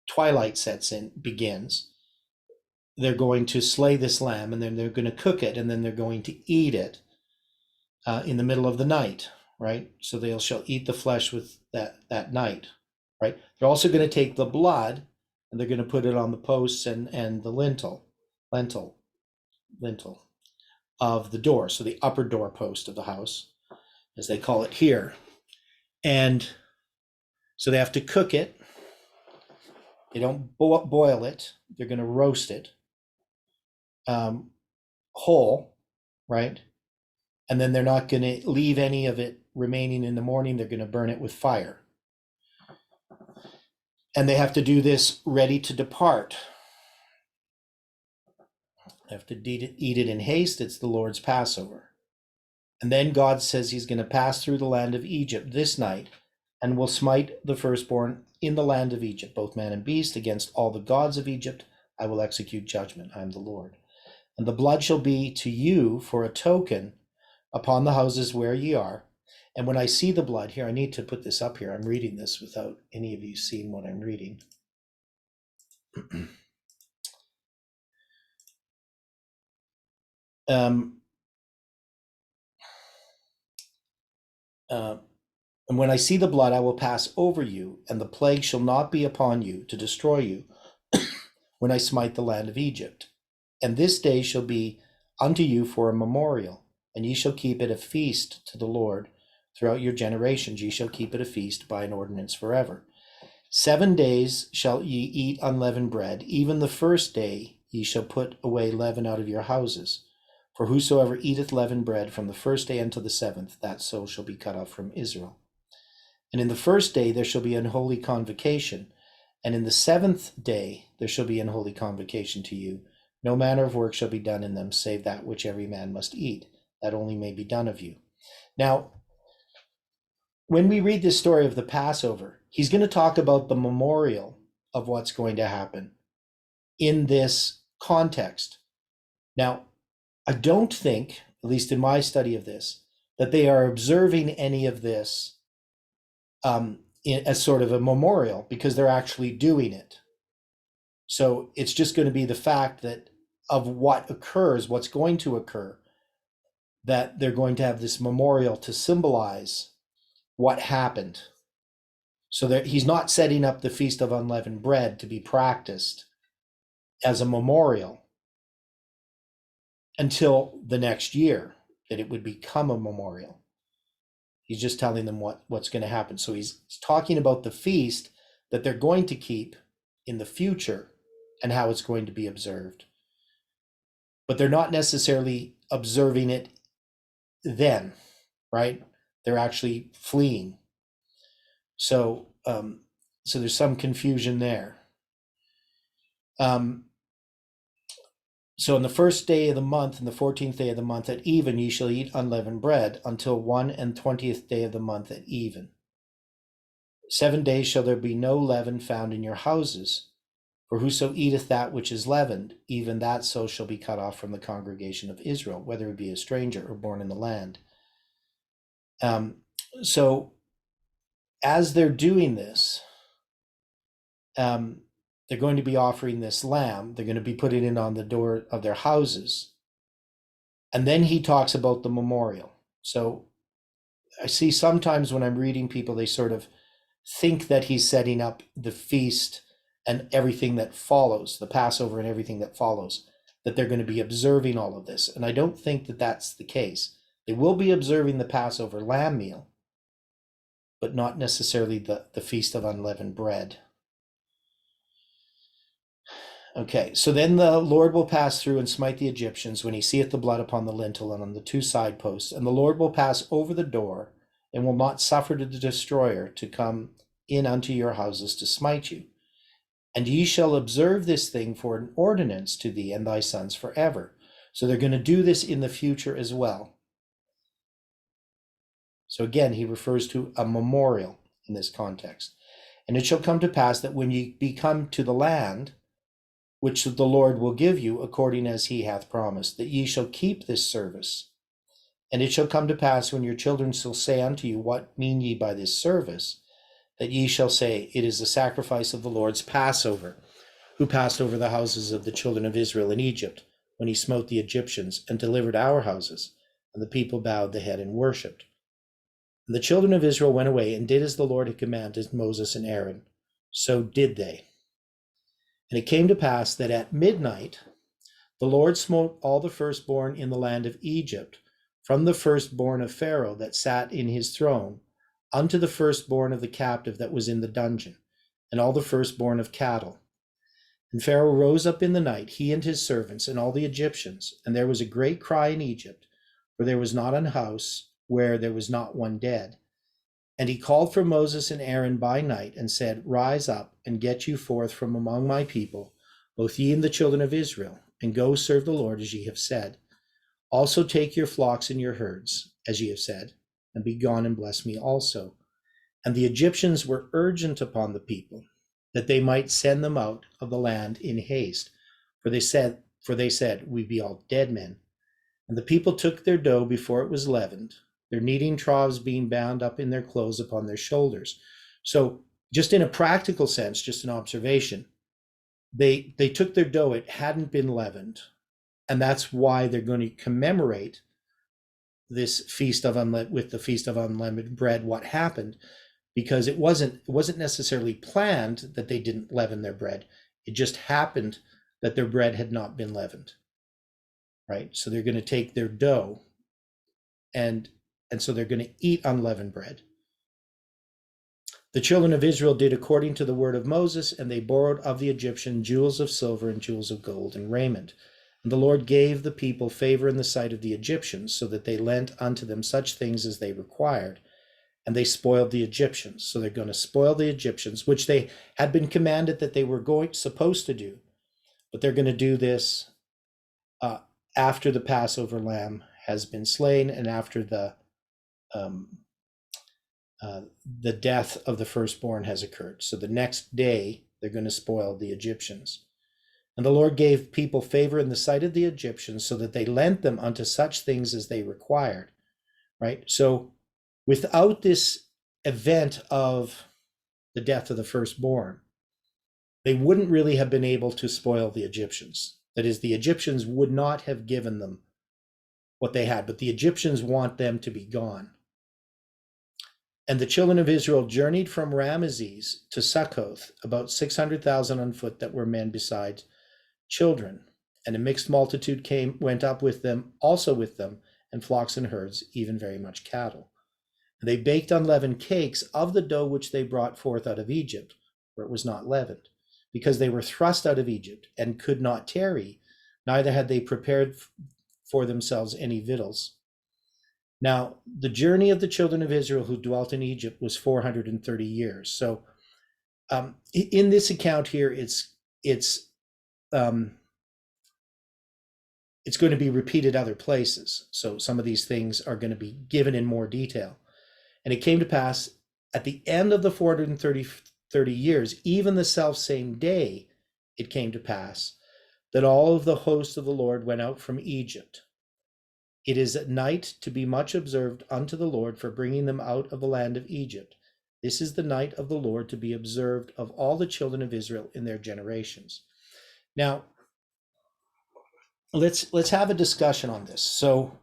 twilight sets in, begins, they're going to slay this lamb, and then they're going to cook it, and then they're going to eat it in the middle of the night, right? So they shall eat the flesh with that night, right? They're also going to take the blood, and they're going to put it on the posts and the lintel of the door, so the upper door post of the house, as they call it here. And so they have to cook it. They don't boil it. They're going to roast it whole, right? And then they're not going to leave any of it remaining in the morning. They're going to burn it with fire. And they have to do this ready to depart. They have to eat it in haste. It's the Lord's Passover. And then God says he's going to pass through the land of Egypt this night, and will smite the firstborn in the land of Egypt, both man and beast. Against all the gods of Egypt I will execute judgment. I am the Lord. And the blood shall be to you for a token upon the houses where ye are. And when I see the blood, here, I need to put this up here. I'm reading this without any of you seeing what I'm reading. And when I see the blood, I will pass over you, and the plague shall not be upon you to destroy you when I smite the land of Egypt. And this day shall be unto you for a memorial, and ye shall keep it a feast to the Lord throughout your generations. Ye shall keep it a feast by an ordinance forever. 7 days shall ye eat unleavened bread. Even the first day ye shall put away leaven out of your houses. For whosoever eateth leavened bread from the first day unto the 7th, that soul shall be cut off from Israel. And in the first day there shall be an holy convocation, and in the 7th day there shall be an holy convocation to you. No manner of work shall be done in them, save that which every man must eat, that only may be done of you. Now, when we read this story of the Passover, he's going to talk about the memorial of what's going to happen in this context. Now, I don't think, at least in my study of this, that they are observing any of this as sort of a memorial, because they're actually doing it. So it's just going to be the fact that of what occurs, what's going to occur, that they're going to have this memorial to symbolize what happened. So that he's not setting up the Feast of Unleavened Bread to be practiced as a memorial until the next year, that it would become a memorial. He's just telling them what's going to happen. So he's talking about the feast that they're going to keep in the future and how it's going to be observed. But they're not necessarily observing it then, right? They're actually fleeing. So there's some confusion there. So on the first day of the month, and the 14th day of the month at even, ye shall eat unleavened bread until 21st day of the month at even. 7 days shall there be no leaven found in your houses. For whoso eateth that which is leavened, even that so shall be cut off from the congregation of Israel, whether it be a stranger or born in the land. So as they're doing this, they're going to be offering this lamb. They're going to be putting it on the door of their houses. And then he talks about the memorial. So I see sometimes when I'm reading people, they sort of think that he's setting up the feast and everything that follows, the Passover and everything that follows, that they're going to be observing all of this. And I don't think that that's the case. They will be observing the Passover lamb meal, but not necessarily the Feast of Unleavened Bread. Okay, so then the Lord will pass through and smite the Egyptians when he seeth the blood upon the lintel and on the two side posts. And the Lord will pass over the door and will not suffer the destroyer to come in unto your houses to smite you. And ye shall observe this thing for an ordinance to thee and thy sons forever. So they're going to do this in the future as well. So again, he refers to a memorial in this context. And it shall come to pass that when ye be come to the land, which the Lord will give you according as he hath promised, that ye shall keep this service. And it shall come to pass when your children shall say unto you, what mean ye by this service? That ye shall say, it is the sacrifice of the Lord's Passover, who passed over the houses of the children of Israel in Egypt, when he smote the Egyptians and delivered our houses. And the people bowed the head and worshipped. And the children of Israel went away and did as the Lord had commanded Moses and Aaron. So did they. And it came to pass that at midnight the Lord smote all the firstborn in the land of Egypt, from the firstborn of Pharaoh that sat in his throne, unto the firstborn of the captive that was in the dungeon, and all the firstborn of cattle. And Pharaoh rose up in the night, he and his servants, and all the Egyptians, and there was a great cry in Egypt, for there was not an house where there was not one dead. And he called for Moses and Aaron by night, and said, rise up, and get you forth from among my people, both ye and the children of Israel, and go serve the Lord as ye have said. Also take your flocks and your herds, as ye have said, and be gone and bless me also. And the Egyptians were urgent upon the people, that they might send them out of the land in haste. For they said, we be all dead men. And the people took their dough before it was leavened, their kneading troughs being bound up in their clothes upon their shoulders. So just in a practical sense, just an observation, they took their dough, it hadn't been leavened. And that's why they're going to commemorate this feast of with the Feast of Unleavened Bread, what happened, because it wasn't necessarily planned that they didn't leaven their bread. It just happened that their bread had not been leavened, right? So they're going to take their dough and so they're going to eat unleavened bread. The children of Israel did according to the word of Moses, and they borrowed of the Egyptian jewels of silver and jewels of gold and raiment. And the Lord gave the people favor in the sight of the Egyptians, so that they lent unto them such things as they required. And they spoiled the Egyptians. So they're going to spoil the Egyptians, which they had been commanded that they were supposed to do. But they're going to do this after the Passover lamb has been slain and after the death of the firstborn has occurred. So the next day, they're going to spoil the Egyptians. And the Lord gave people favor in the sight of the Egyptians, so that they lent them unto such things as they required, right? So without this event of the death of the firstborn, they wouldn't really have been able to spoil the Egyptians. That is, the Egyptians would not have given them what they had, but the Egyptians want them to be gone. And the children of Israel journeyed from Ramesses to Succoth, about 600,000 on foot that were men besides children. And a mixed multitude went up with them, also with them, and flocks and herds, even very much cattle. And they baked unleavened cakes of the dough which they brought forth out of Egypt, where it was not leavened, because they were thrust out of Egypt and could not tarry, neither had they prepared for themselves any victuals. Now, the journey of the children of Israel who dwelt in Egypt was 430 years. So in this account here, it's going to be repeated other places. So some of these things are going to be given in more detail. And it came to pass at the end of the 430 years, even the self same day, it came to pass that all of the hosts of the Lord went out from Egypt. It is a night to be much observed unto the Lord for bringing them out of the land of Egypt. This is the night of the Lord to be observed of all the children of Israel in their generations. Now, let's have a discussion on this. So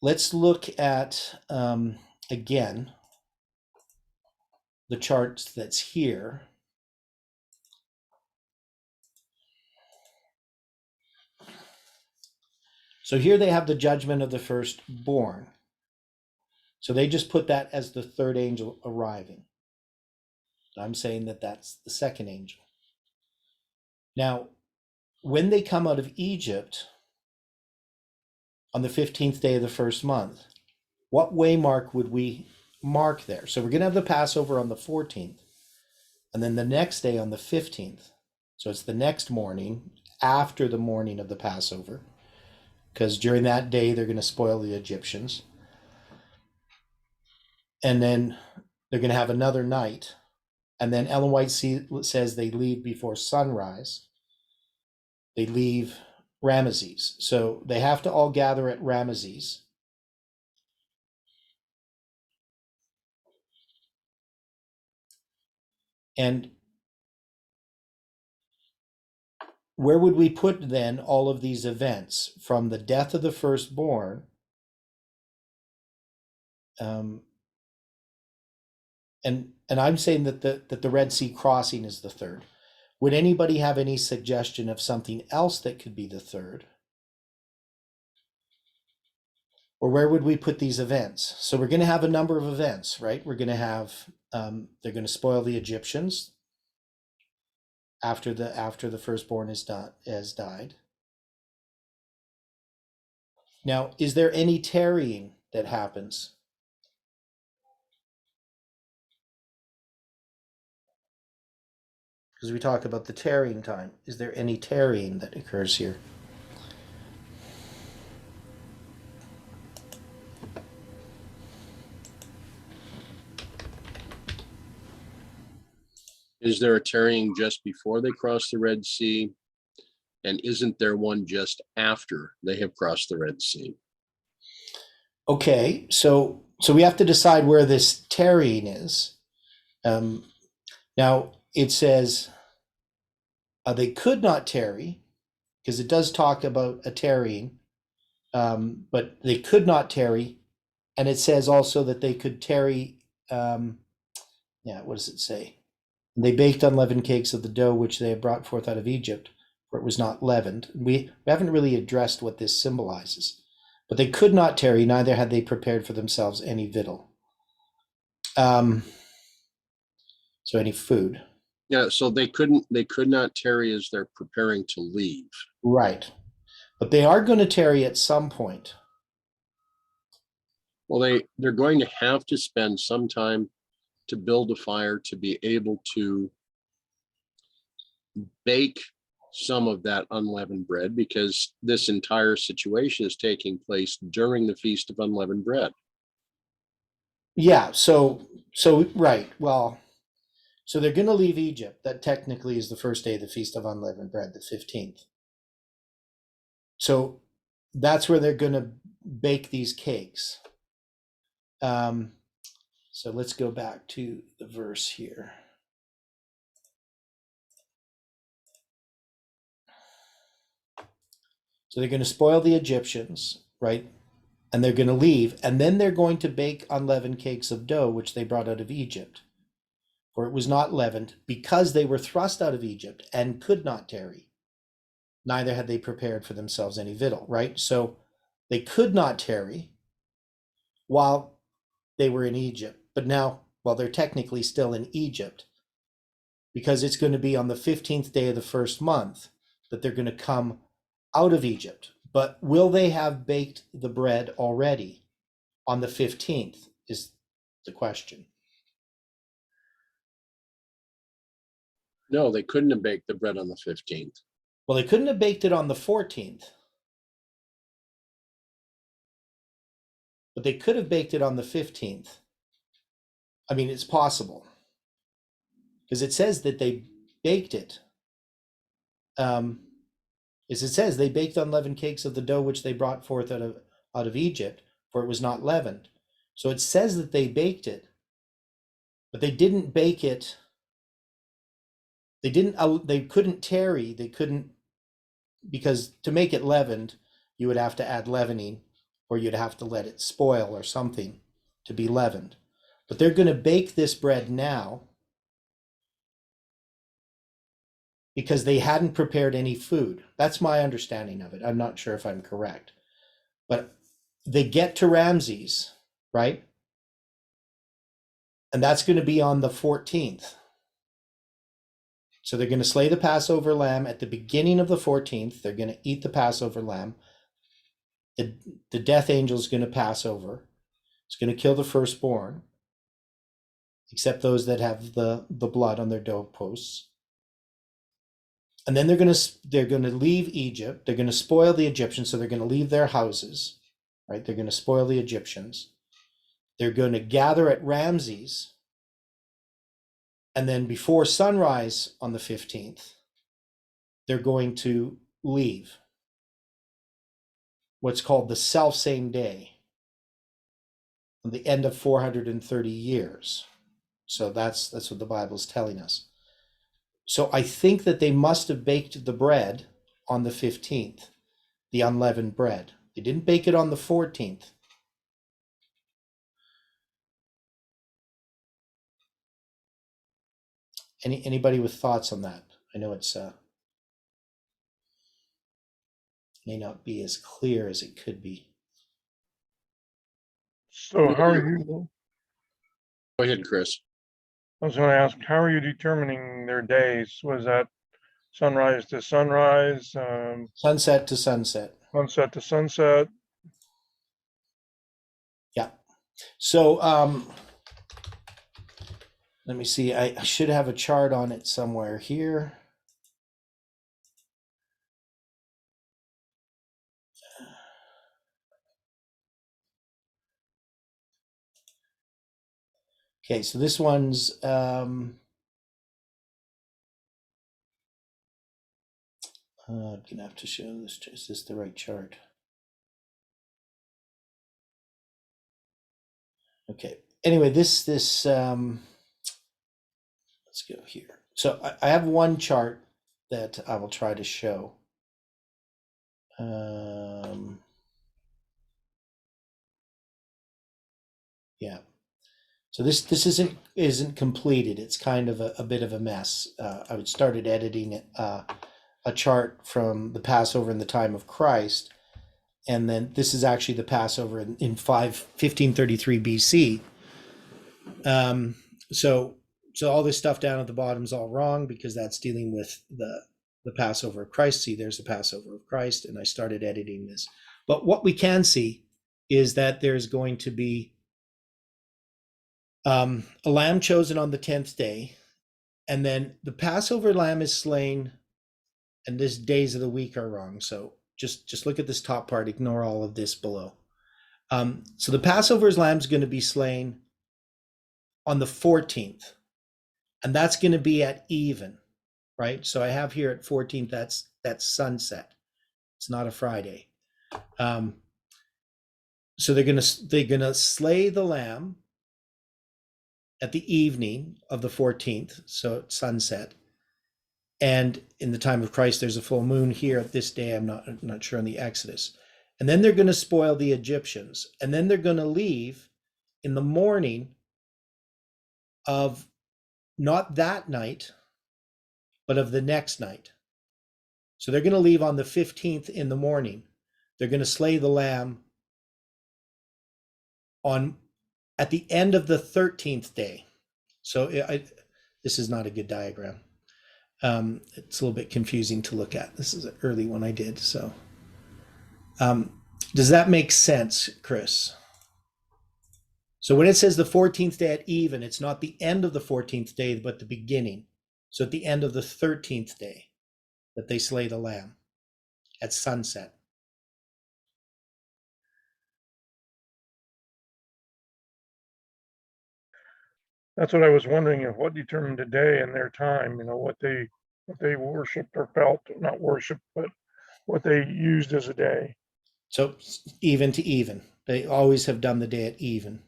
let's look at again the chart that's here. So here they have the judgment of the firstborn. So they just put that as the third angel arriving. I'm saying that that's the second angel. Now, when they come out of Egypt on the 15th day of the first month, what waymark would we mark there? So we're going to have the Passover on the 14th, and then the next day on the 15th. So it's the next morning after the morning of the Passover, because during that day they're going to spoil the Egyptians. And then they're going to have another night. And then Ellen White says they leave before sunrise. They leave Ramesses. So they have to all gather at Ramesses. And where would we put then all of these events from the death of the firstborn? And I'm saying that the Red Sea crossing is the third. Would anybody have any suggestion of something else that could be the third? Or where would we put these events? So we're going to have a number of events, right? We're going to have they're going to spoil the Egyptians after the firstborn has died. Now, is there any tarrying that happens? Because we talk about the tarrying time. Is there any tarrying that occurs here? Is there a tarrying just before they cross the Red Sea? And isn't there one just after they have crossed the Red Sea? Okay, so we have to decide where this tarrying is. Now it says they could not tarry, because it does talk about a tarrying, but they could not tarry, and it says also that they could tarry. What does it say? They baked unleavened cakes of the dough which they had brought forth out of Egypt, for it was not leavened. We haven't really addressed what this symbolizes. But they could not tarry, neither had they prepared for themselves any victual. So any food. Yeah, so they could not tarry as they're preparing to leave. Right. But they are going to tarry at some point. Well, they're going to have to spend some time to build a fire to be able to bake some of that unleavened bread, because this entire situation is taking place during the Feast of Unleavened Bread. Yeah, so right. Well, so they're going to leave Egypt. That technically is the first day of the Feast of Unleavened Bread, the 15th. So that's where they're going to bake these cakes. So let's go back to the verse here. So they're going to spoil the Egyptians, right? And they're going to leave, and then they're going to bake unleavened cakes of dough, which they brought out of Egypt. For it was not leavened, because they were thrust out of Egypt and could not tarry. Neither had they prepared for themselves any victual, right? So they could not tarry while they were in Egypt. But now, well, they're technically still in Egypt, because it's going to be on the 15th day of the first month that they're going to come out of Egypt. But will they have baked the bread already on the 15th is the question. No, they couldn't have baked the bread on the 15th. Well, they couldn't have baked it on the 14th, but they could have baked it on the 15th. I mean, it's possible, because it says that they baked it. is it says they baked unleavened cakes of the dough which they brought forth out of Egypt, for it was not leavened. So it says that they baked it, but they didn't bake it. They didn't. They couldn't tarry. They couldn't, because to make it leavened, you would have to add leavening, or you'd have to let it spoil or something to be leavened. But they're going to bake this bread now because they hadn't prepared any food. That's my understanding of it. I'm not sure if I'm correct. But they get to Ramses, right? And that's going to be on the 14th. So they're going to slay the Passover lamb at the beginning of the 14th. They're going to eat the Passover lamb. The death angel is going to pass over. It's going to kill the firstborn, except those that have the blood on their doorposts. And then they're going to leave Egypt. They're going to spoil the Egyptians, so they're going to leave their houses, right? They're going to spoil the Egyptians. They're going to gather at Ramses, and then before sunrise on the 15th, they're going to leave. What's called the self-same day, on the end of 430 years. So that's what the Bible is telling us. So I think that they must have baked the bread on the 15th, the unleavened bread. They didn't bake it on the 14th. Anybody with thoughts on that? I know it's may not be as clear as it could be. So how are you, Go ahead, Chris. I was gonna ask, how are you determining their days? Was that sunrise to sunrise, Sunset to sunset. sunset to sunset? Yeah. So let me see. I should have a chart on it somewhere here. Okay, so this one's I'm gonna have to show this. Is this the right chart? Okay. Anyway, this let's go here. So I have one chart that I will try to show. Yeah. So this isn't completed. It's kind of a bit of a mess. I would started editing a chart from the Passover in the time of Christ, and then this is actually the Passover in 1533 BC. So all this stuff down at the bottom is all wrong because that's dealing with the Passover of Christ. See, there's the Passover of Christ, and I started editing this. But what we can see is that there's going to be a lamb chosen on the 10th day, and then the Passover lamb is slain, and these days of the week are wrong. So just look at this top part, ignore all of this below. So the Passover's lamb is going to be slain on the 14th, and that's going to be at even, right? So I have here at 14th, that's sunset. It's not a Friday. So they're gonna slay the lamb at the evening of the 14th, so it's sunset. And in the time of Christ, there's a full moon here at this day. I'm not sure on the Exodus. And then they're going to spoil the Egyptians, and then they're going to leave in the morning of not that night, but of the next night. So they're going to leave on the 15th in the morning. They're going to slay the lamb at the end of the 13th day. So this is not a good diagram. It's a little bit confusing to look at. This is an early one I did. So does that make sense, Chris? So when it says the 14th day at even, it's not the end of the 14th day, but the beginning. So at the end of the 13th day that they slay the lamb at sunset. That's what I was wondering, of what determined the day and their time, what they worshipped or felt, not worshiped, but what they used as a day. So even to even. They always have done the day at even.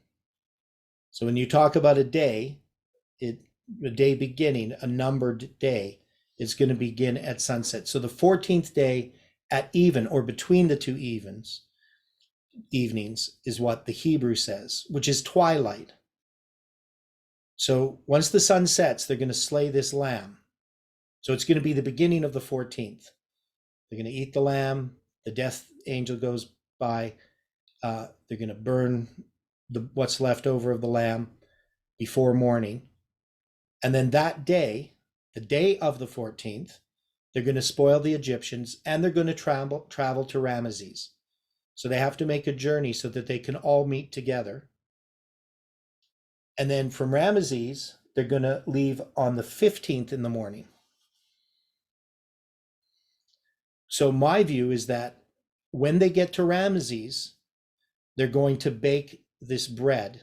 So when you talk about a day, a day beginning, a numbered day, is going to begin at sunset. So the 14th day at even, or between the two evenings, is what the Hebrew says, which is twilight. So once the sun sets, they're going to slay this lamb. So it's going to be the beginning of the 14th. They're going to eat the lamb. The death angel goes by. They're going to burn what's left over of the lamb before morning. And then that day, the day of the 14th, they're going to spoil the Egyptians, and they're going to travel to Ramesses. So they have to make a journey so that they can all meet together. And then from Ramesses, they're going to leave on the 15th in the morning. So my view is that when they get to Ramesses, they're going to bake this bread,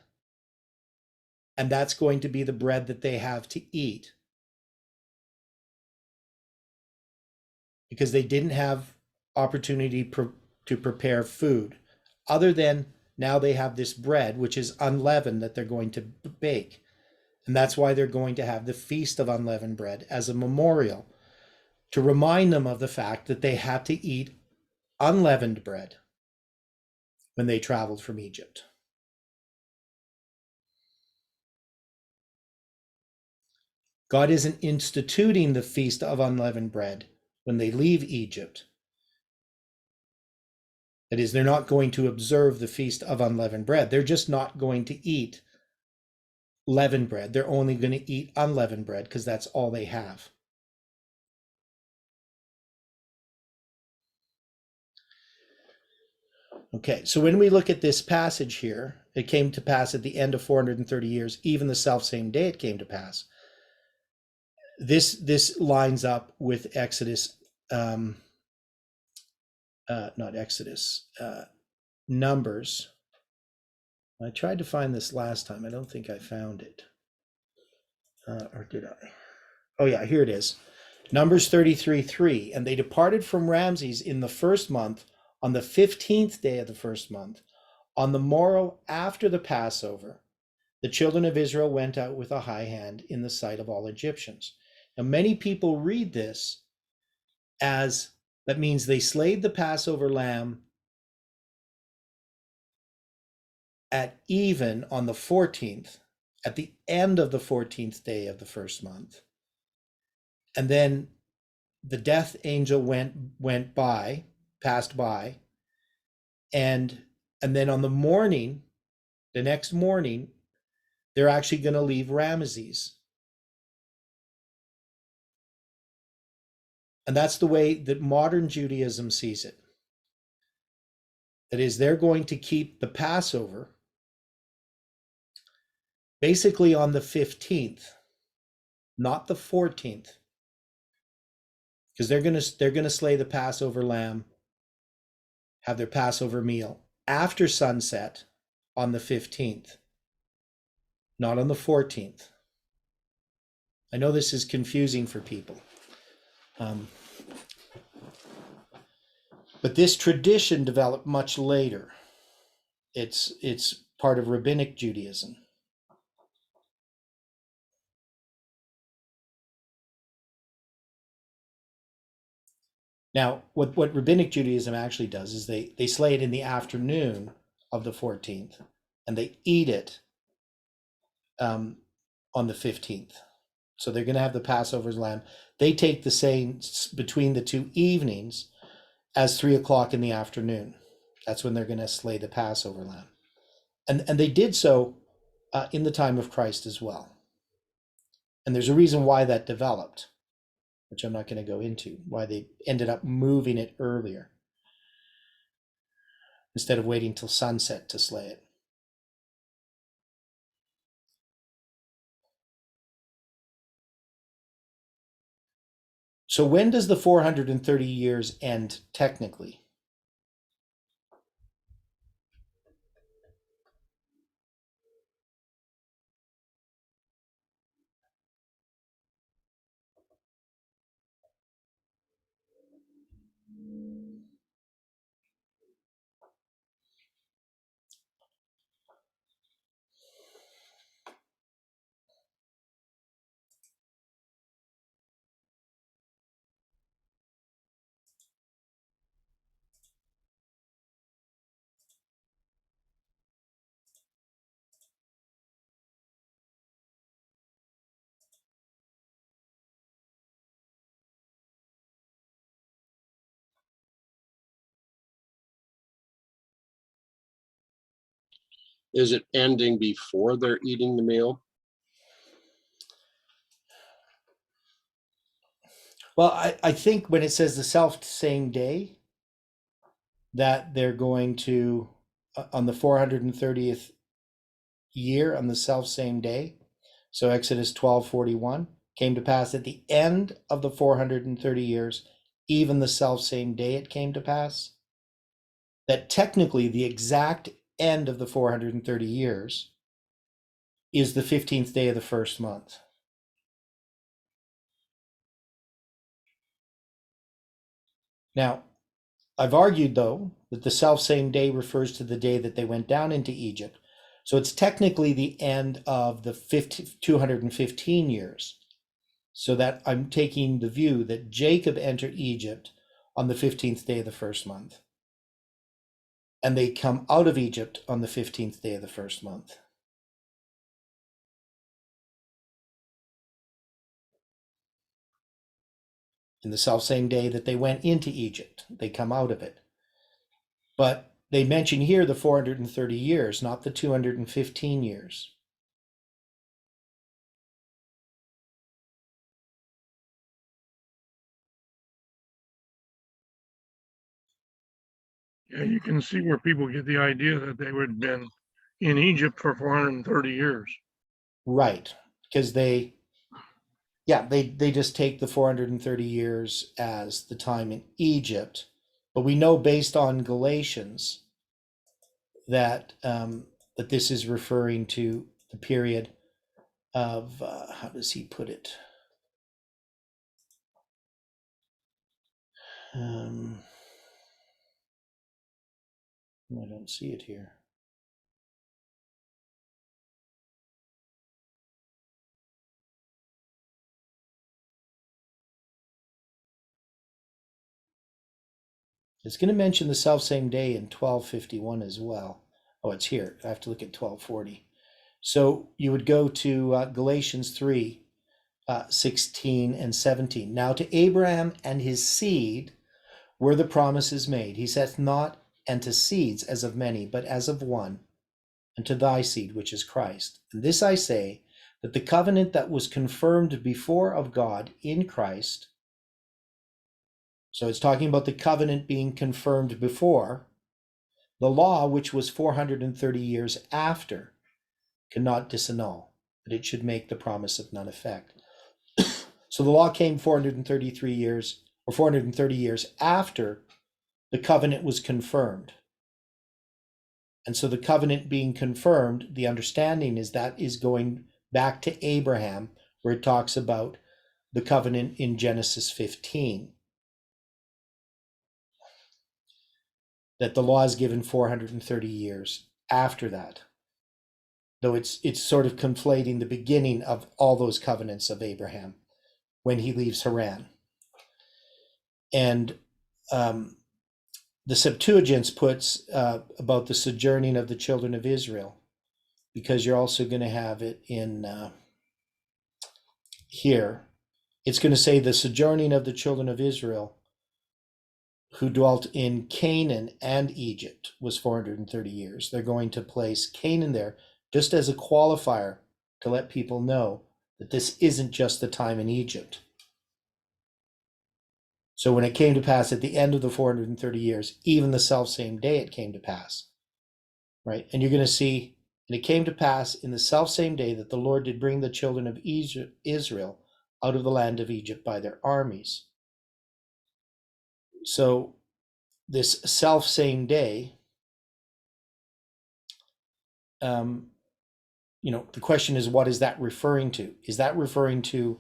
and that's going to be the bread that they have to eat, because they didn't have opportunity to prepare food other than now they have this bread, which is unleavened, that they're going to bake. And that's why they're going to have the Feast of Unleavened Bread as a memorial, to remind them of the fact that they had to eat unleavened bread when they traveled from Egypt. God isn't instituting the Feast of Unleavened Bread when they leave Egypt. That is, they're not going to observe the Feast of Unleavened Bread. They're just not going to eat leavened bread. They're only going to eat unleavened bread because that's all they have. Okay, so when we look at this passage here, it came to pass at the end of 430 years, even the self-same day it came to pass. This lines up with Exodus, not Exodus, Numbers. I tried to find this last time. I don't think I found it. Or did I? Oh yeah, here it is. Numbers 33:3. And they departed from Ramses in the first month, on the 15th day of the first month. On the morrow after the Passover, the children of Israel went out with a high hand in the sight of all Egyptians. Now, many people read this as that means they slayed the Passover lamb at even on the 14th, at the end of the 14th day of the first month. And then the death angel went by, passed by, and then on the morning, the next morning, they're actually going to leave Ramesses. And that's the way that modern Judaism sees it. That is, they're going to keep the Passover basically on the 15th, not the 14th, because they're going to slay the Passover lamb, have their Passover meal after sunset on the 15th, not on the 14th. I know this is confusing for people. But this tradition developed much later. It's part of rabbinic Judaism. Now, what rabbinic Judaism actually does is they slay it in the afternoon of the 14th, and they eat it on the 15th. So they're going to have the Passover lamb. They take the same between the two evenings as 3 o'clock in the afternoon. That's when they're going to slay the Passover lamb. And they did so in the time of Christ as well. And there's a reason why that developed, which I'm not going to go into, why they ended up moving it earlier instead of waiting till sunset to slay it. So when does the 430 years end technically? Is it ending before they're eating the meal? Well, I think when it says the self same day, that they're going to, on the 430th year, on the self same day. So Exodus 12:41 came to pass at the end of the 430 years, even the self same day it came to pass. That technically the exact end of the 430 years is the 15th day of the first month. Now, I've argued, though, that the self same day refers to the day that they went down into Egypt. So it's technically the end of the 215 years. So that I'm taking the view that Jacob entered Egypt on the 15th day of the first month. And they come out of Egypt on the 15th day of the first month. In the self same day that they went into Egypt, they come out of it. But they mention here the 430 years, not the 215 years. Yeah, you can see where people get the idea that they would have been in Egypt for 430 years. Right. Because they just take the 430 years as the time in Egypt. But we know based on Galatians that that this is referring to the period of how does he put it? I don't see it here. It's going to mention the self same day in 1251 as well. Oh, it's here. I have to look at 1240. So you would go to Galatians 3, 16 and 17. Now to Abraham and his seed were the promises made. He saith not, and to seeds as of many, but as of one, and to thy seed, which is Christ. And this I say, that the covenant that was confirmed before of God in Christ, so it's talking about the covenant being confirmed before, the law, which was 430 years after, cannot disannul, but it should make the promise of none effect. So the law came 433 years, or 430 years after the covenant was confirmed. And so the covenant being confirmed, the understanding is that is going back to Abraham, where it talks about the covenant in Genesis 15. That the law is given 430 years after that. Though it's sort of conflating the beginning of all those covenants of Abraham when he leaves Haran. And the Septuagint puts about the sojourning of the children of Israel, because you're also going to have it in here. It's going to say the sojourning of the children of Israel who dwelt in Canaan and Egypt was 430 years. They're going to place Canaan there just as a qualifier to let people know that this isn't just the time in Egypt. So when it came to pass at the end of the 430 years, even the self same day it came to pass, right? And you're going to see, and it came to pass in the self same day that the Lord did bring the children of Israel out of the land of Egypt by their armies. So this self same day, the question is, what is that referring to? Is that referring to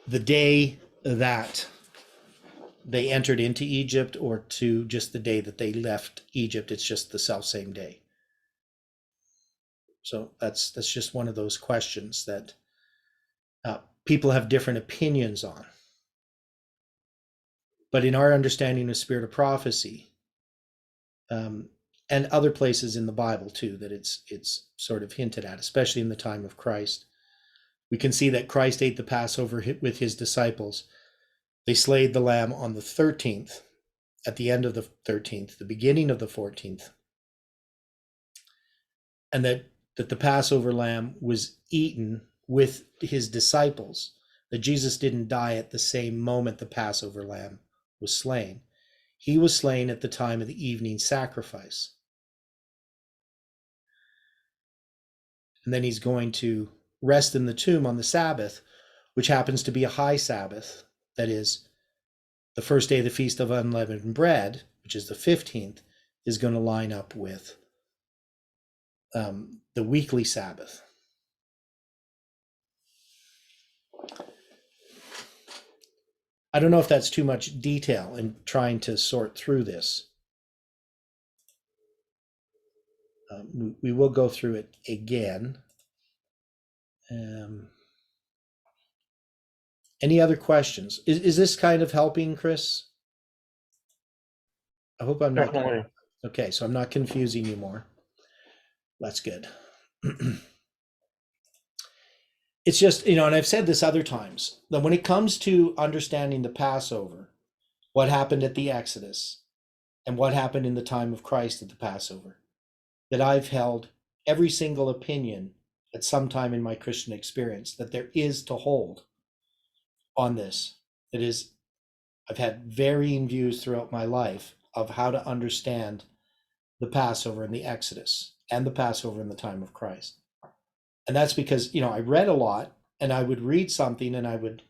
the day that they entered into Egypt, or to just the day that they left Egypt? It's just the self same day. So that's just one of those questions that people have different opinions on. But in our understanding of spirit of prophecy, and other places in the Bible too, that it's sort of hinted at, especially in the time of Christ, we can see that Christ ate the Passover with his disciples. They slayed the lamb on the 13th, at the end of the 13th, the beginning of the 14th. and that the Passover lamb was eaten with his disciples, that Jesus didn't die at the same moment the Passover lamb was slain. He was slain at the time of the evening sacrifice. And then he's going to rest in the tomb on the Sabbath, which happens to be a high Sabbath. That is, the first day of the Feast of Unleavened Bread, which is the 15th, is going to line up with the weekly Sabbath. I don't know if that's too much detail in trying to sort through this. We will go through it again. Any other questions? Is this kind of helping, Chris? I hope I'm not. Definitely. Okay, so I'm not confusing you more. That's good. It's just, and I've said this other times, that when it comes to understanding the Passover, what happened at the Exodus, and what happened in the time of Christ at the Passover, that I've held every single opinion at some time in my Christian experience that there is to hold on this. That is, I've had varying views throughout my life of how to understand the Passover and the Exodus and the Passover in the time of Christ. And that's because, I read a lot, and I would read something and I would,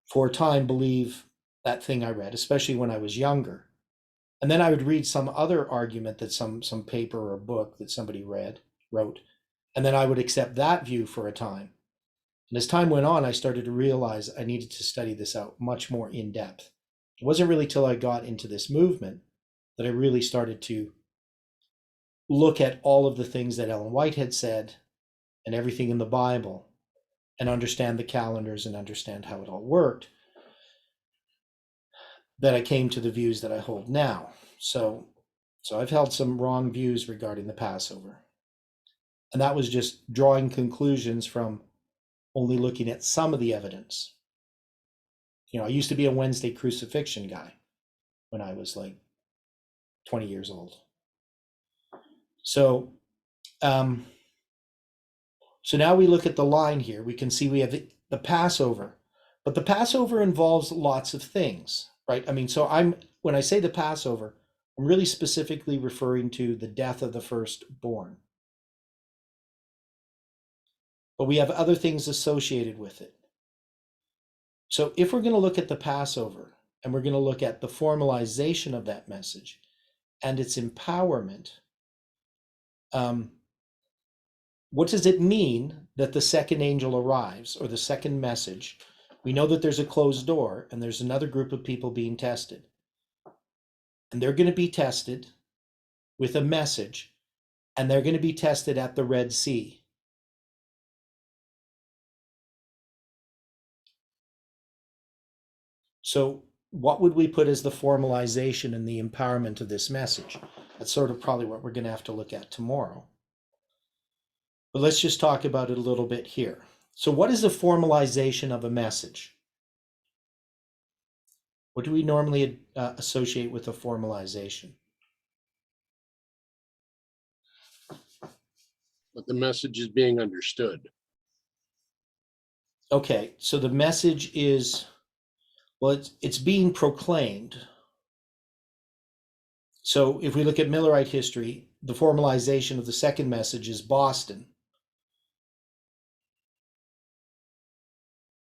for a time, believe that thing I read, especially when I was younger. And then I would read some other argument that some paper or book that somebody wrote, and then I would accept that view for a time. And as time went on, I started to realize I needed to study this out much more in depth. It wasn't really till I got into this movement that I really started to look at all of the things that Ellen White had said and everything in the Bible, and understand the calendars and understand how it all worked, that I came to the views that I hold now. So I've held some wrong views regarding the Passover. And that was just drawing conclusions from only looking at some of the evidence. I used to be a Wednesday crucifixion guy when I was like 20 years old. So now we look at the line here. We can see we have the Passover, but the Passover involves lots of things, right? When I say the Passover, I'm really specifically referring to the death of the firstborn. But we have other things associated with it. So if we're going to look at the Passover, and we're going to look at the formalization of that message and its empowerment, what does it mean that the second angel arrives, or the second message? We know that there's a closed door and there's another group of people being tested. And they're going to be tested with a message, and they're going to be tested at the Red Sea. So what would we put as the formalization and the empowerment of this message? That's sort of probably what we're going to have to look at tomorrow. But let's just talk about it a little bit here. So what is the formalization of a message? What do we normally associate with a formalization? But the message is being understood. Okay, so the message is, well, it's being proclaimed. So if we look at Millerite history, the formalization of the second message is Boston.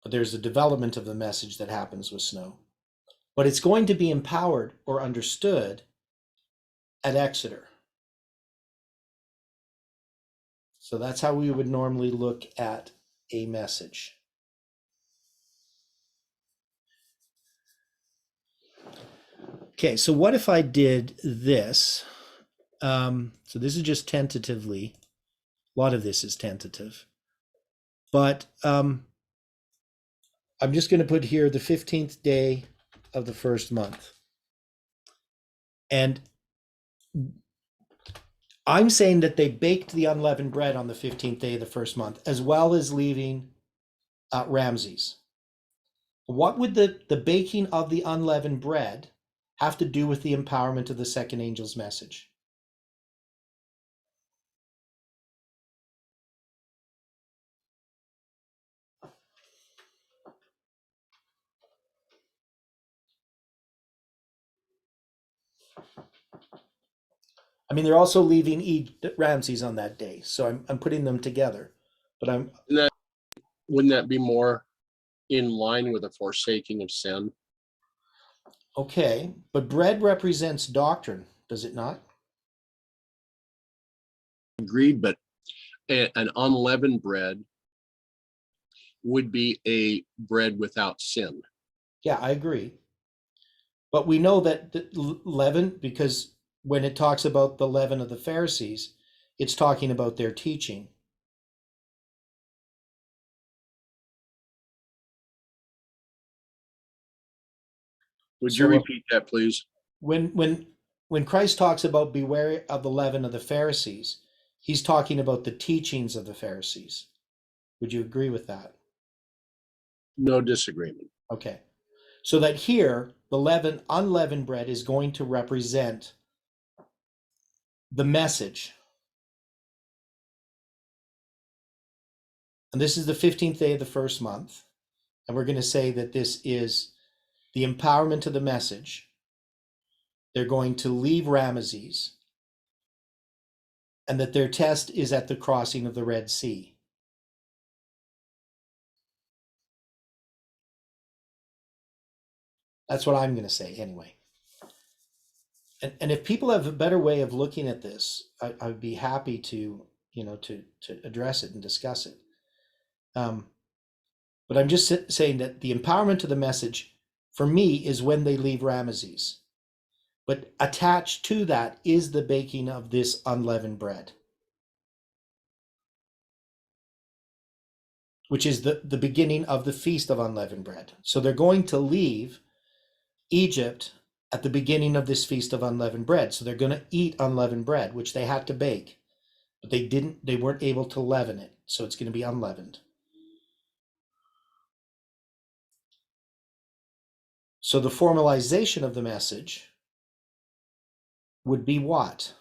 But there's a development of the message that happens with Snow. But it's going to be empowered or understood at Exeter. So that's how we would normally look at a message. Okay, so what if I did this? So this is just tentatively. A lot of this is tentative. But I'm just going to put here the 15th day of the first month. And I'm saying that they baked the unleavened bread on the 15th day of the first month, as well as leaving Ramses. What would the baking of the unleavened bread have to do with the empowerment of the second angel's message? I mean, they're also leaving Ramses on that day, so I'm putting them together. But Wouldn't that be more in line with a forsaking of sin? okay. But bread represents doctrine, does it not? Agreed, but an unleavened bread would be a bread without sin. Yeah, I agree. But we know that the leaven, because when it talks about the leaven of the Pharisees, it's talking about their teaching. Would you So repeat that, please? when Christ talks about beware of the leaven of the Pharisees, he's talking about the teachings of the Pharisees. Would you agree with that? No disagreement. Okay. So that here, the unleavened bread is going to represent the message. And this is the 15th day of the first month. And we're going to say that this is the empowerment of the message. They're going to leave Ramesses, and that their test is at the crossing of the Red Sea. That's what I'm going to say anyway. And if people have a better way of looking at this, I'd be happy to, to address it and discuss it. But I'm just saying that the empowerment of the message, for me, is when they leave Ramesses. But attached to that is the baking of this unleavened bread, which is the beginning of the Feast of Unleavened Bread. So they're going to leave Egypt at the beginning of this Feast of Unleavened Bread. So they're going to eat unleavened bread, which they had to bake, but they weren't able to leaven it. So it's going to be unleavened. So the formalization of the message would be what?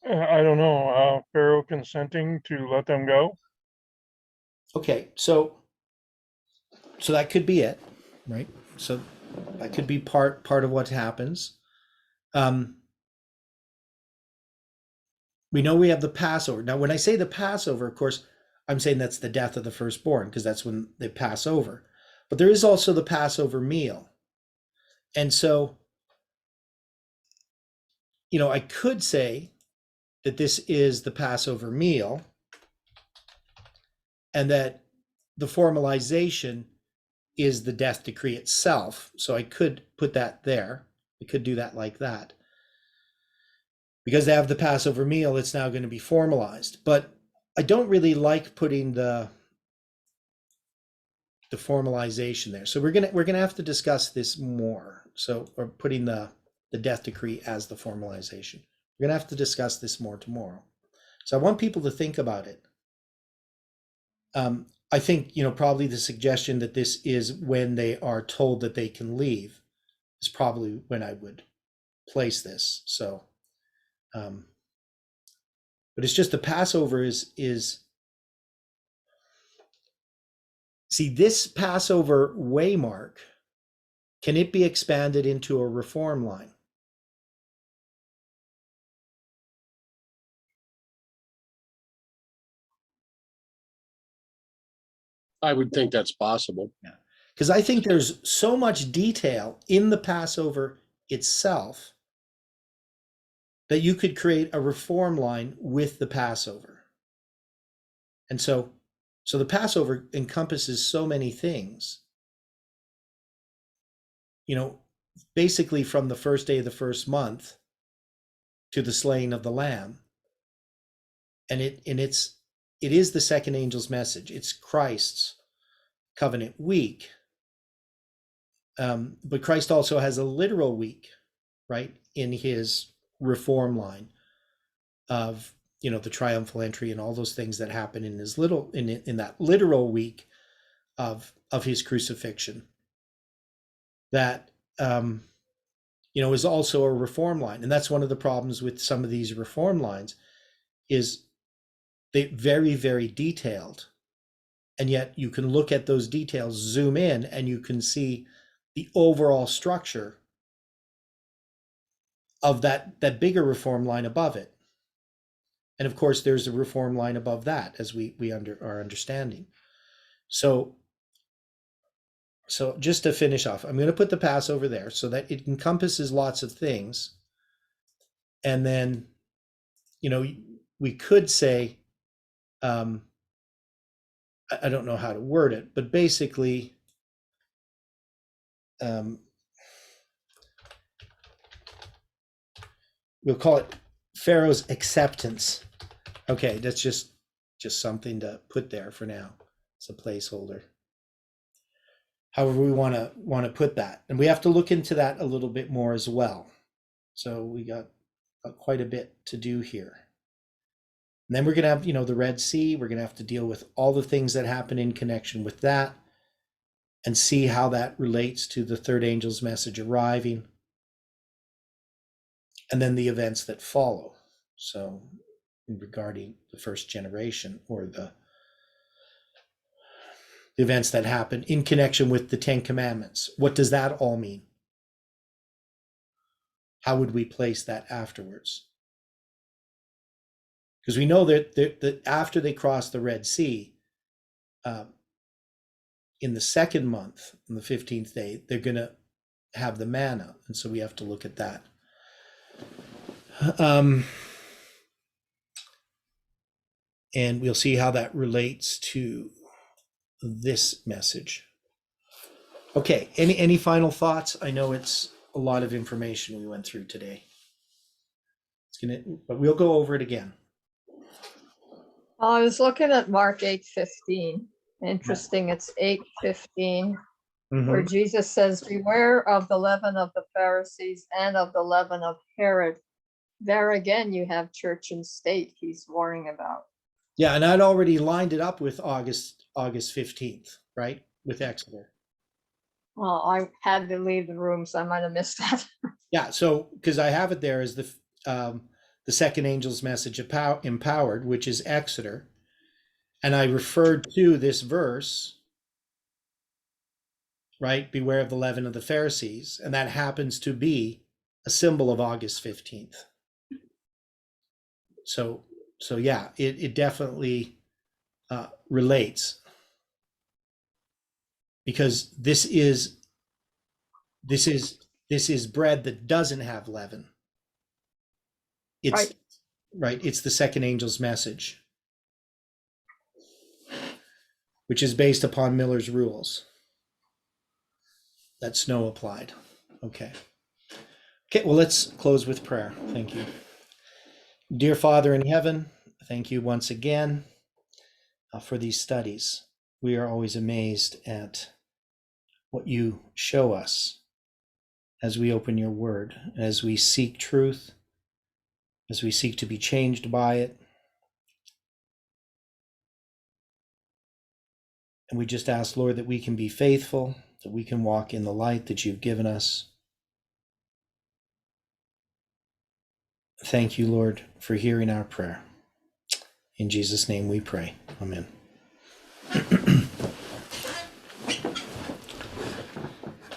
I don't know, Pharaoh consenting to let them go. Okay, so that could be it, right? So that could be part of what happens. We know we have the Passover. Now, when I say the Passover, of course, I'm saying that's the death of the firstborn, because that's when they pass over. But there is also the Passover meal. And so, I could say that this is the Passover meal, and that the formalization is the death decree itself. So I could put that there. I could do that like that. Because they have the Passover meal, it's now going to be formalized. But I don't really like putting the formalization there. So we're gonna have to discuss this more. So we're putting the death decree as the formalization. We're gonna have to discuss this more tomorrow. So I want people to think about it. I think probably the suggestion that this is when they are told that they can leave is probably when I would place this. So, but it's just the Passover is see, this Passover waymark, can it be expanded into a reform line? I would think that's possible. Yeah. Because I think there's so much detail in the Passover itself that you could create a reform line with the Passover. And so the Passover encompasses so many things. Basically from the first day of the first month to the slaying of the lamb. And it is the second angel's message. It's Christ's covenant week. But Christ also has a literal week, right, in his reform line of the triumphal entry and all those things that happen in his in that literal week of his crucifixion. That is also a reform line. And that's one of the problems with some of these reform lines is they're very, very detailed. And yet you can look at those details, zoom in, and you can see the overall structure of that bigger reform line above it. And of course, there's a reform line above that, as we are understanding. So just to finish off, I'm going to put the Passover there so that it encompasses lots of things. And then, we could say, I don't know how to word it, but basically, we'll call it Pharaoh's acceptance. Okay, that's just something to put there for now. It's a placeholder. However we want to put that, and we have to look into that a little bit more as well. So we got quite a bit to do here. And then we're going to have, the Red Sea. We're going to have to deal with all the things that happen in connection with that and see how that relates to the third angel's message arriving. And then the events that follow. So regarding the first generation, or the events that happen in connection with the Ten Commandments. What does that all mean? How would we place that afterwards? Because we know that after they cross the Red Sea, in the second month, on the 15th day, they're going to have the manna. And so we have to look at that. And we'll see how that relates to this message. Okay, any final thoughts? I know it's a lot of information we went through today. But we'll go over it again. I was looking at Mark 8:15. Interesting, it's 8:15, where Jesus says, "Beware of the leaven of the Pharisees and of the leaven of Herod." There again, you have church and state he's warning about. Yeah, and I'd already lined it up with August 15th, right? With Exeter. Well, I had to leave the room, so I might have missed that. Yeah, so because I have it there as the second angel's message empowered, which is Exeter, and I referred to this verse, right? Beware of the leaven of the Pharisees, and that happens to be a symbol of August 15th. So yeah, it definitely relates, because this is bread that doesn't have leaven. It's right. It's the second angel's message, which is based upon Miller's rules that Snow applied. Okay, well, let's close with prayer. Thank you. Dear Father in heaven, thank you once again for these studies. We are always amazed at what you show us as we open your word, as we seek truth, as we seek to be changed by it. And we just ask, Lord, that we can be faithful, that we can walk in the light that you've given us. Thank you, Lord, for hearing our prayer. In Jesus' name we pray. Amen.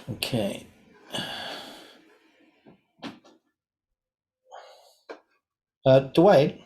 Okay. Dwight,